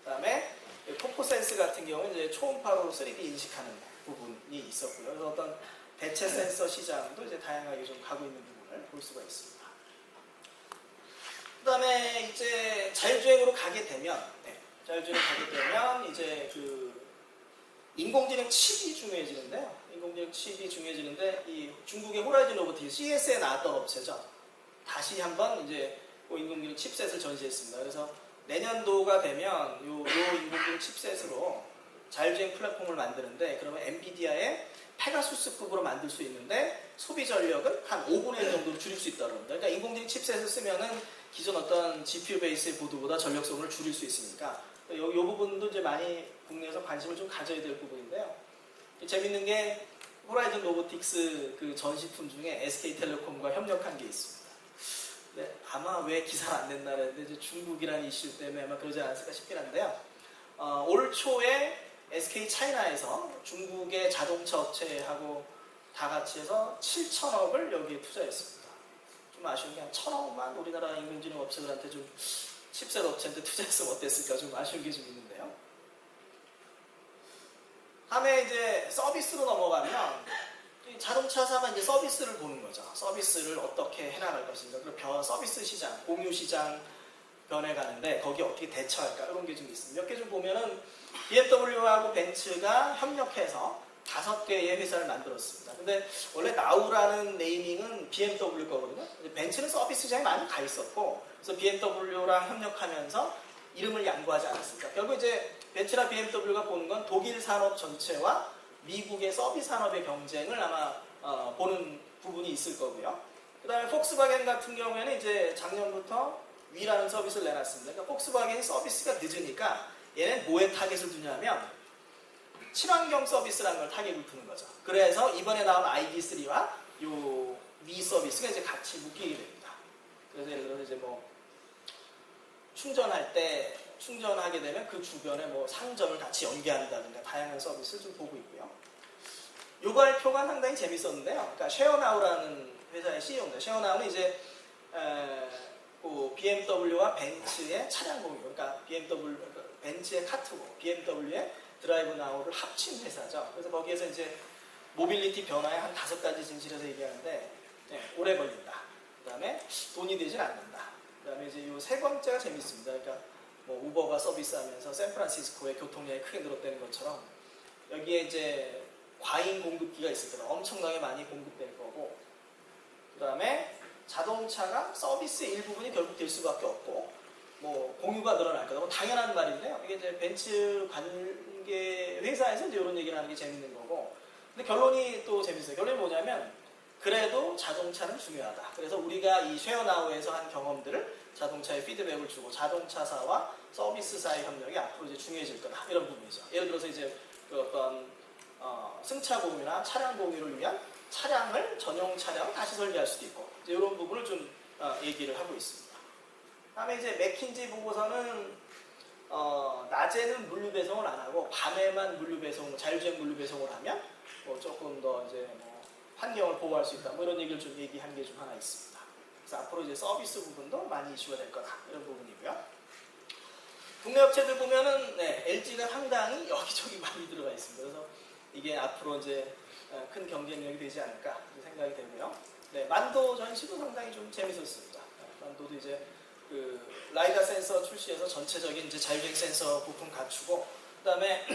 그다음에 포포센스 같은 경우는 이제 초음파로 3D 인식하는 부분이 있었고요. 그래서 어떤 대체 센서 시장도 이제 다양하게 좀 가고 있는 부분을 볼 수가 있습니다. 그다음에 이제 자율주행으로 가게 되면, 이제 그 인공지능 칩이 중요해지는데요. 인공지능 칩이 중요해지는데 이 중국의 호라이즌 로보틱스 CS에 나왔던 업체죠. 다시 한번 이제 인공지능 칩셋을 전시했습니다. 그래서 내년도가 되면 요 인공지능 칩셋으로 자율주행 플랫폼을 만드는데, 그러면 엔비디아의 페가수스급으로 만들 수 있는데 소비 전력은 한 5분의 1 정도로 줄일 수 있다고 합니다. 그러니까 인공지능 칩셋을 쓰면은 기존 어떤 GPU 베이스의 보드보다 전력성을 줄일 수 있으니까 이 부분도 이제 많이 국내에서 관심을 좀 가져야 될 부분인데요. 재밌는 게 호라이즌 로보틱스 그 전시품 중에 SK텔레콤과 협력한 게 있습니다. 네, 아마 왜 기사를 안 낸다 그랬는데 이제 중국이라는 이슈 때문에 아마 그러지 않았을까 싶긴 한데요. 올 초에 SK 차이나에서 중국의 자동차 업체하고 다 같이 해서 7천억을 여기에 투자했습니다. 좀 아쉬운 게 한 1,000억만 우리나라 인공지능 업체들한테 좀 칩셋 업체한테 투자했으면 어땠을까 좀 아쉬운 게 좀 있는데요. 다음에 이제 서비스로 넘어가면 자동차사가 이제 서비스를 보는 거죠. 서비스를 어떻게 해나갈 것인가. 그리고 서비스 시장, 공유 시장 변해가는데 거기에 어떻게 대처할까 이런 게 좀 있습니다. 몇 개 좀 보면은 BMW하고 벤츠가 협력해서 5개의 회사를 만들었습니다. 근데 원래 나우라는 네이밍은 BMW 거거든요. 벤츠는 서비스 시장에 많이 가 있었고, 그래서 BMW랑 협력하면서 이름을 양보하지 않았습니다. 결국 이제 벤츠나 BMW가 보는 건 독일 산업 전체와 미국의 서비스 산업의 경쟁을 아마 보는 부분이 있을 거고요. 그 다음에 폭스바겐 같은 경우에는 이제 작년부터 위라는 서비스를 내놨습니다. 그러니까 폭스바겐이 서비스가 늦으니까 얘는 뭐에 타겟을 두냐면 친환경 서비스라는 걸 타겟을 두는 거죠. 그래서 이번에 나온 ID3와 요 위 서비스가 이제 같이 묶이게 됩니다. 그래서 예를 들어서 이제 뭐 충전하게 되면 그 주변에 뭐 상점을 같이 연계한다든가 다양한 서비스를 좀 보고 있고요. 요 발표가 상당히 재밌었는데요. 그러니까 쉐어나우라는 회사의 CEO입니다. 쉐어나우는 이제 BMW와 벤츠의 차량 공유, 그러니까 벤츠의 카트고 BMW의 드라이브 나우를 합친 회사죠. 그래서 거기에서 이제 모빌리티 변화에 한 5가지 진실에서 얘기하는데 오래 걸린다. 그 다음에 돈이 되질 않는다. 그 다음에 이제 요 3번째가 재밌습니다. 그러니까 뭐 우버가 서비스하면서 샌프란시스코의 교통량이 크게 늘었다는 것처럼 여기에 이제 과잉 공급기가 있을 거다. 엄청나게 많이 공급될 거고, 그 다음에 자동차가 서비스의 일부분이 결국 될 수밖에 없고, 뭐 공유가 늘어날 거다. 뭐 당연한 말인데요. 이게 이제 벤츠 관계 회사에서 이제 이런 얘기를 하는 게 재밌는 거고, 근데 결론이 또 재밌어요. 결론이 뭐냐면 그래도 자동차는 중요하다. 그래서 우리가 이 쉐어나우에서 한 경험들을 자동차에 피드백을 주고 자동차사와 서비스사의 협력이 앞으로 이제 중요해질 거다. 이런 부분이죠. 예를 들어서 이제 그 어떤 승차 공유나 차량 공유를 위한 차량을 전용 차량을 다시 설계할 수도 있고 이제 이런 부분을 좀 얘기를 하고 있습니다. 다음에 이제 맥킨지 보고서는 낮에는 물류 배송을 안 하고 밤에만 물류 배송, 자율주행 물류 배송을 하면 뭐 조금 더 이제 뭐 환경을 보호할 수 있다. 뭐 이런 얘기를 좀 얘기한 게 좀 하나 있습니다. 그래서 앞으로 이제 서비스 부분도 많이 이슈가 될 거다. 이런 부분이고요. 국내 업체들 보면은 LG가 상당히 여기저기 많이 들어가 있습니다. 그래서 이게 앞으로 이제 큰 경쟁력이 되지 않을까 생각이 되고요. 만도 전시도 상당히 좀 재밌었습니다. 만도도 이제 그 라이다 센서 출시해서 전체적인 이제 자율주행 센서 부품 갖추고, 그다음에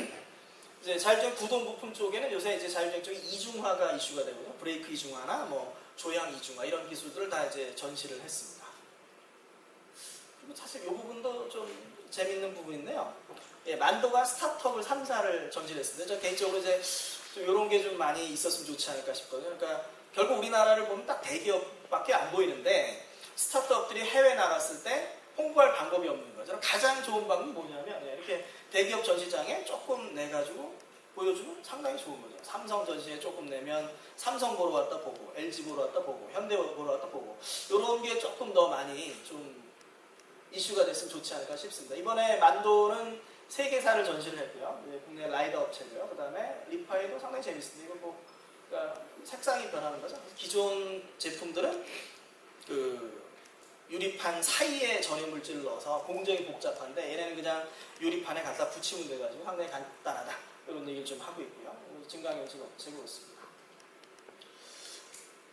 이제 자율주행 구동 부품 쪽에는 요새 이제 자율주행 쪽에 이중화가 이슈가 되고요. 브레이크 이중화나 뭐 조향 이중화 이런 기술들을 다 이제 전시를 했습니다. 그리고 사실 이 부분도 좀 재밌는 부분인데요. 만도가 스타트업을 3사를 전시를 했습니다. 저 개인적으로 이제 좀 이런 게 좀 많이 있었으면 좋지 않을까 싶거든요. 그러니까 결국 우리나라를 보면 딱 대기업밖에 안 보이는데 스타트업들이 해외 나갔을 때 홍보할 방법이 없는 거죠. 가장 좋은 방법이 뭐냐면 이렇게 대기업 전시장에 조금 내가지고 보여주면 상당히 좋은 거죠. 삼성 전시에 조금 내면 삼성 보러 왔다 보고, LG 보러 왔다 보고, 현대 보러 왔다 보고 이런 게 조금 더 많이 좀 이슈가 됐으면 좋지 않을까 싶습니다. 이번에 만도는 3개사를 전시를 했고요. 국내 라이더 업체고요. 그 다음에 리파이도 상당히 재밌습니다. 이거 뭐 그러니까 색상이 변하는 거죠. 기존 제품들은 그 유리판 사이에 전해물질을 넣어서 공정이 복잡한데 얘네는 그냥 유리판에 갖다 붙이면 돼가지고 상당히 간단하다. 이런 얘기를 좀 하고 있고요. 증강현실 업체고 있습니다.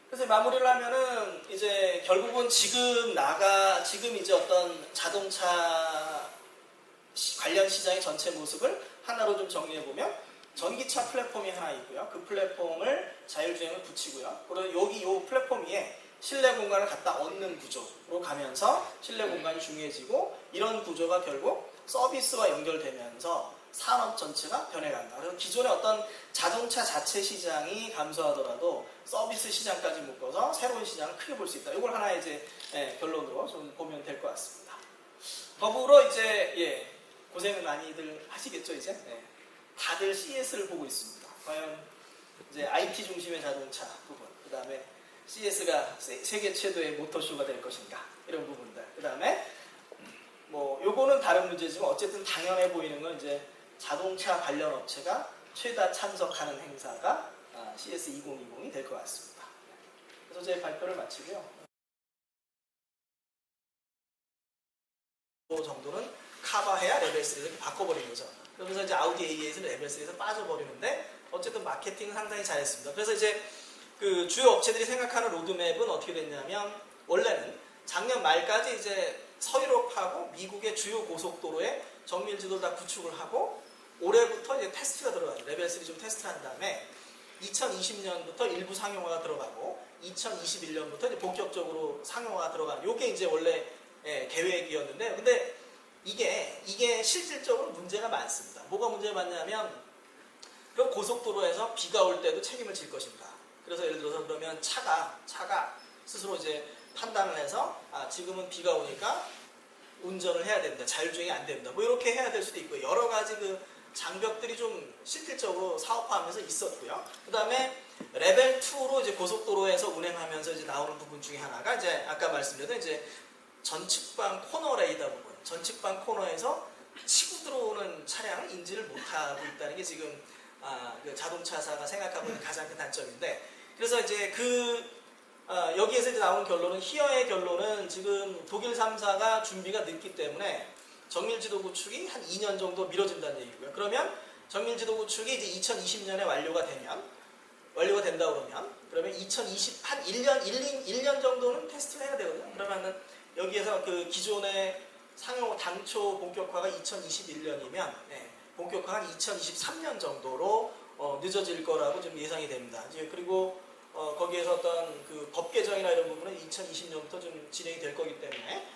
그래서 마무리를 하면은 이제 결국은 지금 이제 어떤 자동차 관련 시장의 전체 모습을 하나로 좀 정리해보면 전기차 플랫폼이 하나 있고요. 그 플랫폼을 자율주행을 붙이고요. 그리고 이 플랫폼 위에 실내 공간을 갖다 얻는 구조로 가면서 실내 공간이 중요해지고 이런 구조가 결국 서비스와 연결되면서 산업 전체가 변해간다. 그래서 기존의 어떤 자동차 자체 시장이 감소하더라도 서비스 시장까지 묶어서 새로운 시장을 크게 볼 수 있다. 이걸 하나 이제 결론으로 좀 보면 될 것 같습니다. 더불어 이제 고생을 많이들 하시겠죠 이제. 다들 CES를 보고 있습니다. 과연 이제 IT 중심의 자동차 부분, 그 다음에 CES가 세계 최대의 모터쇼가 될 것인가 이런 부분들. 그 다음에 뭐 요거는 다른 문제지만 어쨌든 당연해 보이는 건 이제 자동차 관련 업체가 최다 참석하는 행사가 CES 2020이 될 것 같습니다. 그래서 제 발표를 마치고요. 정도는 커버해야 레벨 3를 바꿔버린 거죠. 그러면서 이제 아우디 A8은 레벨 3에서 빠져버리는데 어쨌든 마케팅은 상당히 잘했습니다. 그래서 이제 그 주요 업체들이 생각하는 로드맵은 어떻게 됐냐면 원래는 작년 말까지 이제 서유럽하고 미국의 주요 고속도로에 정밀 지도를 다 구축을 하고 올해부터 이제 테스트가 들어가요. 레벨 3 좀 테스트한 다음에 2020년부터 일부 상용화가 들어가고 2021년부터 이제 본격적으로 상용화가 들어가는 요게 이제 원래 계획이었는데 근데 이게 실질적으로 문제가 많습니다. 뭐가 문제가 많냐면 그럼 고속도로에서 비가 올 때도 책임을 질 것인가? 그래서 예를 들어서 그러면 차가 스스로 이제 판단을 해서 지금은 비가 오니까 운전을 해야 됩니다. 자율주행이 안 됩니다. 뭐 이렇게 해야 될 수도 있고 여러 가지 그 장벽들이 좀 실질적으로 사업화하면서 있었고요. 그 다음에 레벨 2로 이제 고속도로에서 운행하면서 이제 나오는 부분 중에 하나가 이제 아까 말씀드렸던 이제 전측방 코너 레이더 부분, 전측방 코너에서 치고 들어오는 차량을 인지를 못하고 있다는 게 지금 그 자동차사가 생각하고 있는 가장 큰 단점인데 그래서 이제 여기에서 이제 나오는 결론은 히어의 결론은 지금 독일 3사가 준비가 늦기 때문에 정밀지도 구축이 한 2년 정도 미뤄진다는 얘기고요. 그러면 정밀지도 구축이 이제 2020년에 완료가 된다 그러면 2020한 1년 정도는 테스트를 해야 되거든요. 그러면은 여기에서 그 기존의 상용 당초 본격화가 2021년이면 본격화가 한 2023년 정도로 늦어질 거라고 좀 예상이 됩니다. 이제 그리고 거기에서 어떤 그 법 개정이나 이런 부분은 2020년부터 좀 진행이 될 거기 때문에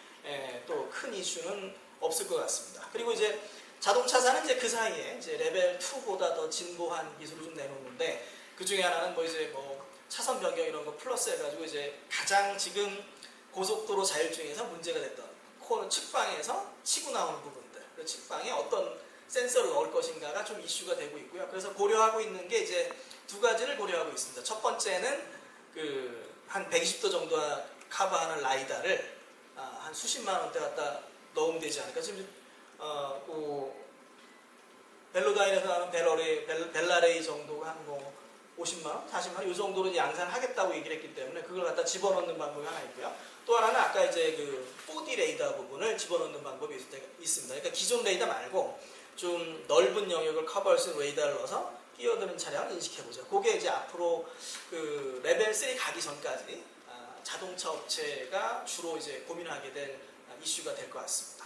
또 큰 이슈는 없을 것 같습니다. 그리고 이제 자동차사는 이제 그 사이에 이제 레벨 2보다 더 진보한 기술을 좀 내놓는데 그 중에 하나는 뭐 차선 변경 이런 거 플러스 해가지고 이제 가장 지금 고속도로 자율주행에서 문제가 됐던 코너 측방에서 치고 나오는 부분들, 그 측방에 어떤 센서를 넣을 것인가가 좀 이슈가 되고 있고요. 그래서 고려하고 있는 게 이제 두 가지를 고려하고 있습니다. 첫 번째는 한 120도 정도 커버하는 라이다를 한 수십만 원대 갖다 넣으면 되지 않을까. 지금 벨로다인에서 나는 벨라레이 정도가 한 50만 원, 40만 원 이 정도로 양산을 하겠다고 얘기를 했기 때문에 그걸 갖다 집어넣는 방법이 하나 있고요. 또 하나는 아까 이제 그 4D 레이더 부분을 집어넣는 방법이 있습니다. 그러니까 기존 레이더 말고 좀 넓은 영역을 커버할 수 있는 레이더를 넣어서 끼어드는 차량을 인식해보자. 그게 이제 앞으로 그 레벨 3 가기 전까지 자동차 업체가 주로 이제 고민하게 될 이슈가 될 것 같습니다.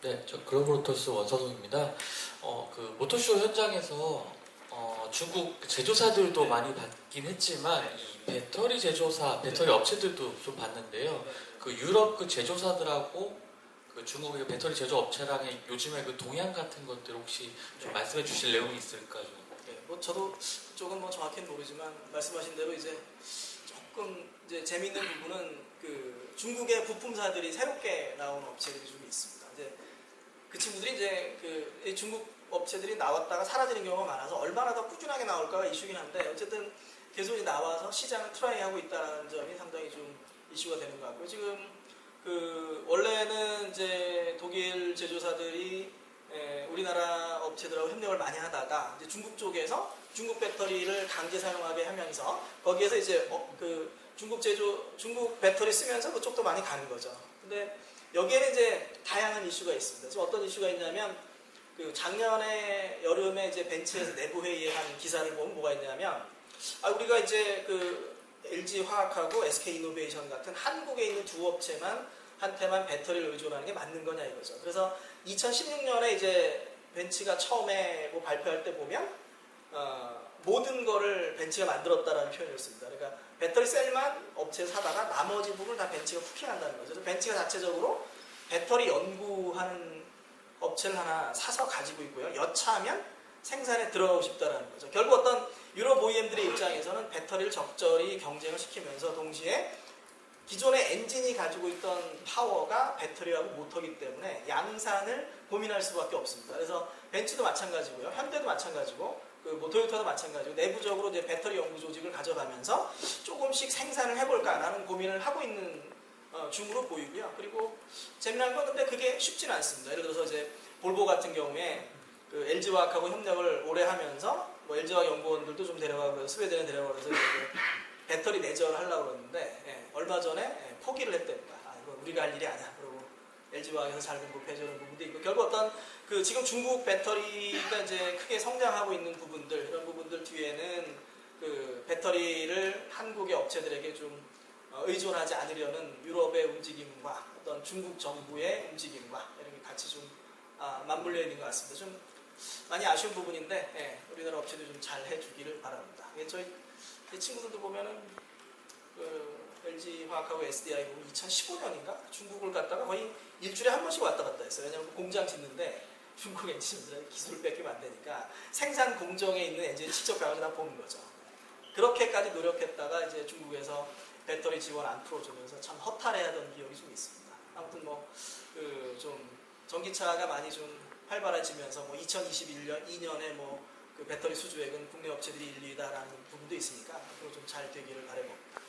네, 저 글로벌모터스 원서동입니다. 그 모터쇼 현장에서 중국 제조사들도 많이 봤긴 했지만 이 배터리 제조사, 배터리 업체들도 좀 봤는데요. 그 유럽 그 제조사들하고 그 중국의 배터리 제조 업체랑의 요즘에 그 동향 같은 것들 혹시 좀 말씀해 주실 내용이 있을까요? 네, 저도 그쪽은 정확히는 모르지만 말씀하신 대로 이제 조금 이제 재미있는 부분은 그 중국의 부품사들이 새롭게 나온 업체들이 좀 있습니다. 이제 그 친구들이 이제 그 중국 업체들이 나왔다가 사라지는 경우가 많아서 얼마나 더 꾸준하게 나올까가 이슈긴 한데 어쨌든 계속 나와서 시장을 트라이하고 있다는 점이 상당히 좀 이슈가 되는 것 같고요. 지금 원래는 이제 독일 제조사들이 우리나라 업체들하고 협력을 많이 하다가 이제 중국 쪽에서 중국 배터리를 강제 사용하게 하면서 거기에서 이제 중국 배터리 쓰면서 그쪽도 많이 가는 거죠. 근데 여기에는 이제 다양한 이슈가 있습니다. 지금 어떤 이슈가 있냐면 그 작년에 여름에 이제 벤츠에서 내부 회의에 한 기사를 보면 뭐가 있냐면 우리가 이제 그 LG 화학하고 SK 이노베이션 같은 한국에 있는 두 업체만 한테만 배터리를 의존하는 게 맞는 거냐 이거죠. 그래서 2016년에 이제 벤츠가 처음에 발표할 때 보면 모든 거를 벤츠가 만들었다라는 표현이었습니다. 그러니까 배터리 셀만 업체에서 사다가 나머지 부분을 다 벤츠가 쿠킹한다는 거죠. 그래서 벤츠가 자체적으로 배터리 연구하는 업체를 하나 사서 가지고 있고요. 여차하면 생산에 들어가고 싶다라는 거죠. 결국 어떤 유럽 OEM들의 입장에서는 배터리를 적절히 경쟁을 시키면서 동시에 기존의 엔진이 가지고 있던 파워가 배터리하고 모터이기 때문에 양산을 고민할 수밖에 없습니다. 그래서 벤츠도 마찬가지고요. 현대도 마찬가지고 토요타도 마찬가지고 내부적으로 이제 배터리 연구 조직을 가져가면서 조금씩 생산을 해볼까라는 고민을 하고 있는 중으로 보이고요. 그리고 재미난 건 근데 그게 쉽지는 않습니다. 예를 들어서 이제 볼보 같은 경우에 그 LG화학하고 협력을 오래 하면서 LG화학 연구원들도 좀 데려가고 스웨덴에 데려가고 그래서 배터리 내전을 하려고 그러는데 얼마 전에 포기를 했답니다. 이건 우리가 할 일이 아니야. 그리고 LG화학에서 잘 공급해주는 부분도 있고 결국 어떤 그 지금 중국 배터리가 이제 크게 성장하고 있는 부분들 이런 부분들 뒤에는 그 배터리를 한국의 업체들에게 좀 의존하지 않으려는 유럽의 움직임과 어떤 중국 정부의 움직임과 이런 게 같이 좀 맞물려 있는 것 같습니다. 좀 많이 아쉬운 부분인데 우리나라 업체도 좀 잘 해주기를 바랍니다. 저희 친구들도 보면은 그 LG화학하고 SDI 2015년인가 중국을 갔다가 거의 일주일에 한 번씩 왔다 갔다 했어요. 왜냐하면 공장 짓는데 중국 엔지니어들 기술을 뺏기면 안 되니까 생산 공정에 있는 엔진 직접 가서 다 보는 거죠. 그렇게까지 노력했다가 이제 중국에서 배터리 지원 안 풀어주면서 참 허탈해하던 기억이 좀 있습니다. 아무튼 뭐 그 좀 전기차가 많이 좀 활발해지면서 뭐 2021년 2년에 뭐 그 배터리 수주액은 국내 업체들이 1, 2위다라는 부분도 있으니까 앞으로 좀 잘 되기를 바라봅니다.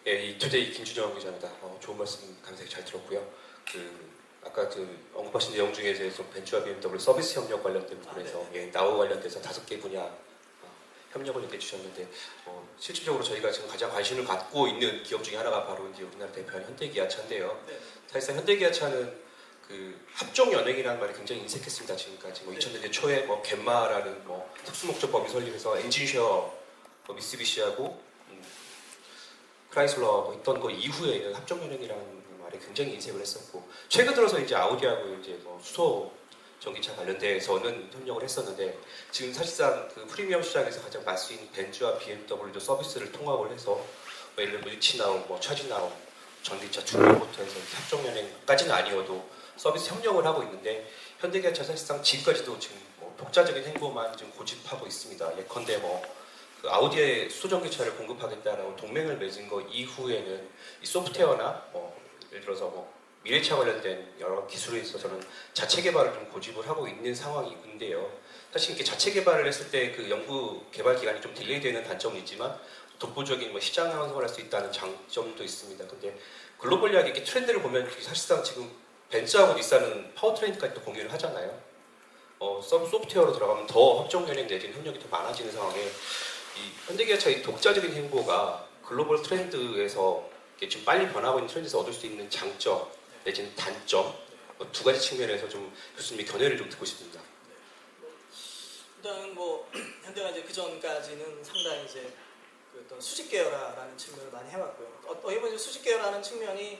예, 이 투데이 김준영 기자입니다. 좋은 말씀 감사히 잘 들었고요. 아까 언급하신 내용 중에서 벤츠와 BMW 서비스 협력 관련된 부분에서 나우 관련돼서 5개 분야 협력을 얘기해 주셨는데 실질적으로 저희가 지금 가장 관심을 갖고 있는 기업 중에 하나가 바로 이제 우리나라 대표하는 현대기아차인데요. 네. 사실상 현대기아차는 그 합종 연행이라는 말이 굉장히 인색했습니다. 지금까지 2000년대 초에 갯마라는 특수목적법이 설립해서 엔진쉐어 미쓰비시하고 크라이슬러하고 있던 거 이후에 합종 연행이라는 말이 굉장히 인색을 했었고 최근 들어서 이제 아우디하고 이제 수소 전기차 관련돼서는 협력을 했었는데 지금 사실상 그 프리미엄 시장에서 가장 마스인 벤츠와 BMW도 서비스를 통합을 해서 예를 들면 리치나우, 차진나우 전기차 중고부터 해서 합종 연행까지는 아니어도 서비스 협력을 하고 있는데 현대기아차 사실상 지금까지도 지금 독자적인 행보만 지금 고집하고 있습니다. 예컨대 그 아우디의 수소전기차를 공급하겠다라고 동맹을 맺은 거 이후에는 이 소프트웨어나 예를 들어서 미래차 관련된 여러 기술에 있어서는 자체 개발을 좀 고집을 하고 있는 상황인데요. 사실 이렇게 자체 개발을 했을 때 그 연구 개발 기간이 좀 딜레이되는 단점이 있지만 독보적인 시장 형성을 할 수 있다는 장점도 있습니다. 근데 글로벌리하게 이렇게 트렌드를 보면 사실상 지금 벤츠하고 닛산은 파워트레인까지도 공유를 하잖아요. 소프트웨어로 들어가면 더 합종 연행 내지는 협력이 더 많아지는 상황에 이 현대기아차의 독자적인 행보가 글로벌 트렌드에서 지금 빨리 변하고 있는 트렌드에서 얻을 수 있는 장점 내지는 단점 2가지 측면에서 좀 교수님의 견해를 좀 듣고 싶습니다. 일단 현대가 이제 그 전까지는 상당히 이제 그 어떤 수직 계열화라는 측면을 많이 해왔고요. 어떻게 보면 수직 계열화라는 측면이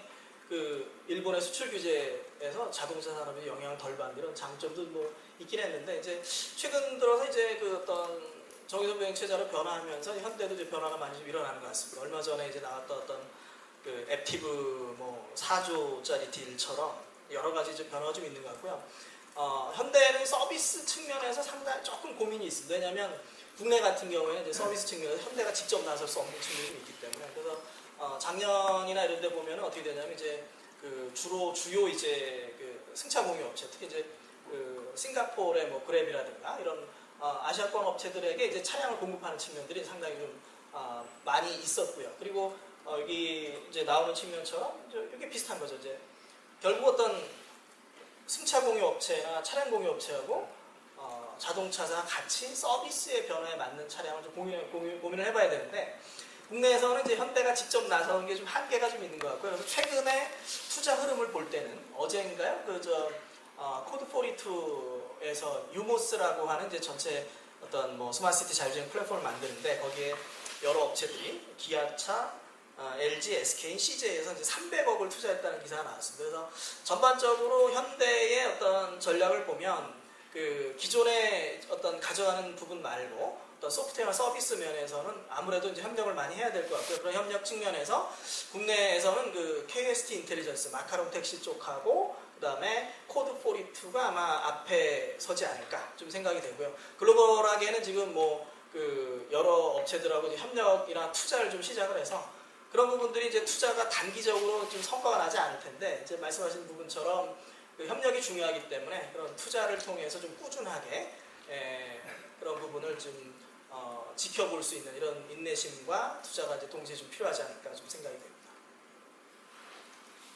그 일본의 수출 규제에서 자동차 산업에 영향을 덜 받는 이런 장점도 있긴 했는데 이제 최근 들어서 이제 그 어떤 정의선 보행체제로 변화하면서 현대도 이제 변화가 많이 좀 일어나는 것 같습니다. 얼마 전에 이제 나왔던 어떤 그 앱티브 4조짜리 딜처럼 여러 가지 좀 변화가 좀 있는 것 같고요. 현대는 서비스 측면에서 상당히 조금 고민이 있습니다. 왜냐하면 국내 같은 경우에는 이제 서비스 측면에서 현대가 직접 나설 수 없는 측면이 좀 있기 때문에 그래서 작년이나 이런 데 보면은 어떻게 되냐면 이제 그 주요 이제 그 승차 공유 업체 특히 이제 그 싱가포르의 그랩이라든가 이런 아시아권 업체들에게 이제 차량을 공급하는 측면들이 상당히 좀 많이 있었고요. 그리고 여기 이제 나오는 측면처럼 이게 비슷한 거죠. 이제 결국 어떤 승차 공유 업체나 차량 공유 업체하고 자동차사 같이 서비스의 변화에 맞는 차량을 좀 고민을 해봐야 되는데 국내에서는 이제 현대가 직접 나서는 게 좀 한계가 좀 있는 것 같고요. 그래서 최근에 투자 흐름을 볼 때는 어제인가요? 코드42에서 유모스라고 하는 이제 전체 어떤 스마트시티 자율주행 플랫폼을 만드는데 거기에 여러 업체들이 기아차, LG, SK, CJ에서 이제 300억을 투자했다는 기사가 나왔습니다. 그래서 전반적으로 현대의 어떤 전략을 보면 그 기존에 어떤 가져가는 부분 말고 어떤 소프트웨어 서비스 면에서는 아무래도 이제 협력을 많이 해야 될 것 같고요. 그런 협력 측면에서 국내에서는 그 KST 인텔리전스, 마카롱 택시 쪽하고 그다음에 코드42가 아마 앞에 서지 않을까 좀 생각이 되고요. 글로벌하게는 지금 그 여러 업체들하고 이제 협력이나 투자를 좀 시작을 해서 그런 부분들이 이제 투자가 단기적으로 좀 성과가 나지 않을 텐데 이제 말씀하신 부분처럼 그 협력이 중요하기 때문에 그런 투자를 통해서 좀 꾸준하게 그런 부분을 좀 지켜볼 수 있는 이런 인내심과 투자가 이제 동시에 좀 필요하지 않을까 좀 생각이 됩니다.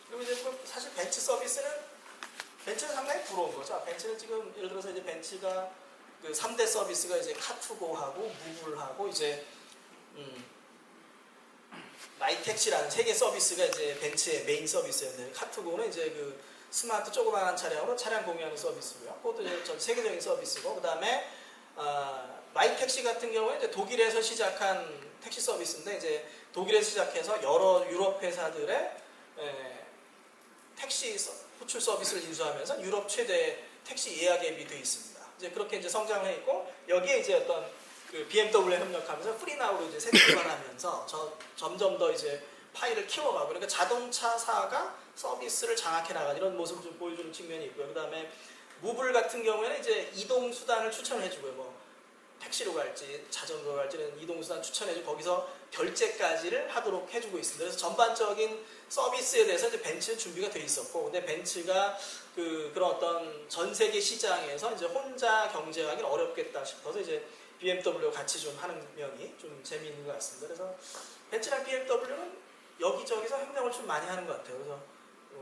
그리고 이제 사실 벤츠 서비스는 벤츠는 상당히 부러운 거죠. 벤츠는 지금 예를 들어서 이제 벤츠가 그 3대 서비스가 이제 카투고하고 무블하고 이제 마이택시라는 세 개 서비스가 이제 벤츠의 메인 서비스였는데 카투고는 이제 그 스마트 조그마한 차량으로 차량 공유하는 서비스고요. 그것도 이제 전 세계적인 서비스고 그다음에 마이택시 같은 경우에 이제 독일에서 시작한 택시 서비스인데 이제 독일에서 시작해서 여러 유럽 회사들의 택시 호출 서비스를 인수하면서 유럽 최대 택시 예약 앱이 되어 있습니다. 이제 그렇게 이제 성장을 해 있고 여기에 이제 어떤 그 BMW에 협력하면서 프리나우로 이제 새 출발하면서 점점 더 이제 파일을 키워가고 그러니까 자동차사가 서비스를 장악해 나가는 이런 모습을 좀 보여주는 측면이 있고요. 그다음에 무블 같은 경우에는 이제 이동 수단을 추천해주고요. 뭐 택시로 갈지 자전거 갈지는 이동 수단 추천해주고 거기서 결제까지를 하도록 해주고 있습니다. 그래서 전반적인 서비스에 대해서 이제 벤츠 준비가 돼 있었고, 근데 벤츠가 그런 어떤 전 세계 시장에서 이제 혼자 경쟁하기는 어렵겠다 싶어서 이제 BMW와 같이 좀 하는 면이 좀 재미있는 것 같습니다. 그래서 벤츠랑 BMW는 여기저기서 협력을 좀 많이 하는 것 같아요. 그래서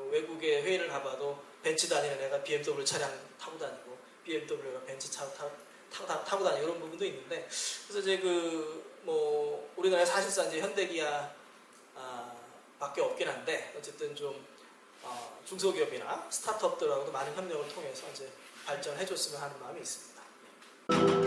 외국에 회의를 가봐도 벤츠 다니는 애가 BMW 차량 타고 다니고 BMW가 벤츠 차 타고 다니고 이런 부분도 있는데, 그래서 이제 뭐 우리나라에 사실상 이제 현대기아 밖에 없긴 한데 어쨌든 좀 중소기업이나 스타트업들하고도 많은 협력을 통해서 이제 발전해줬으면 하는 마음이 있습니다.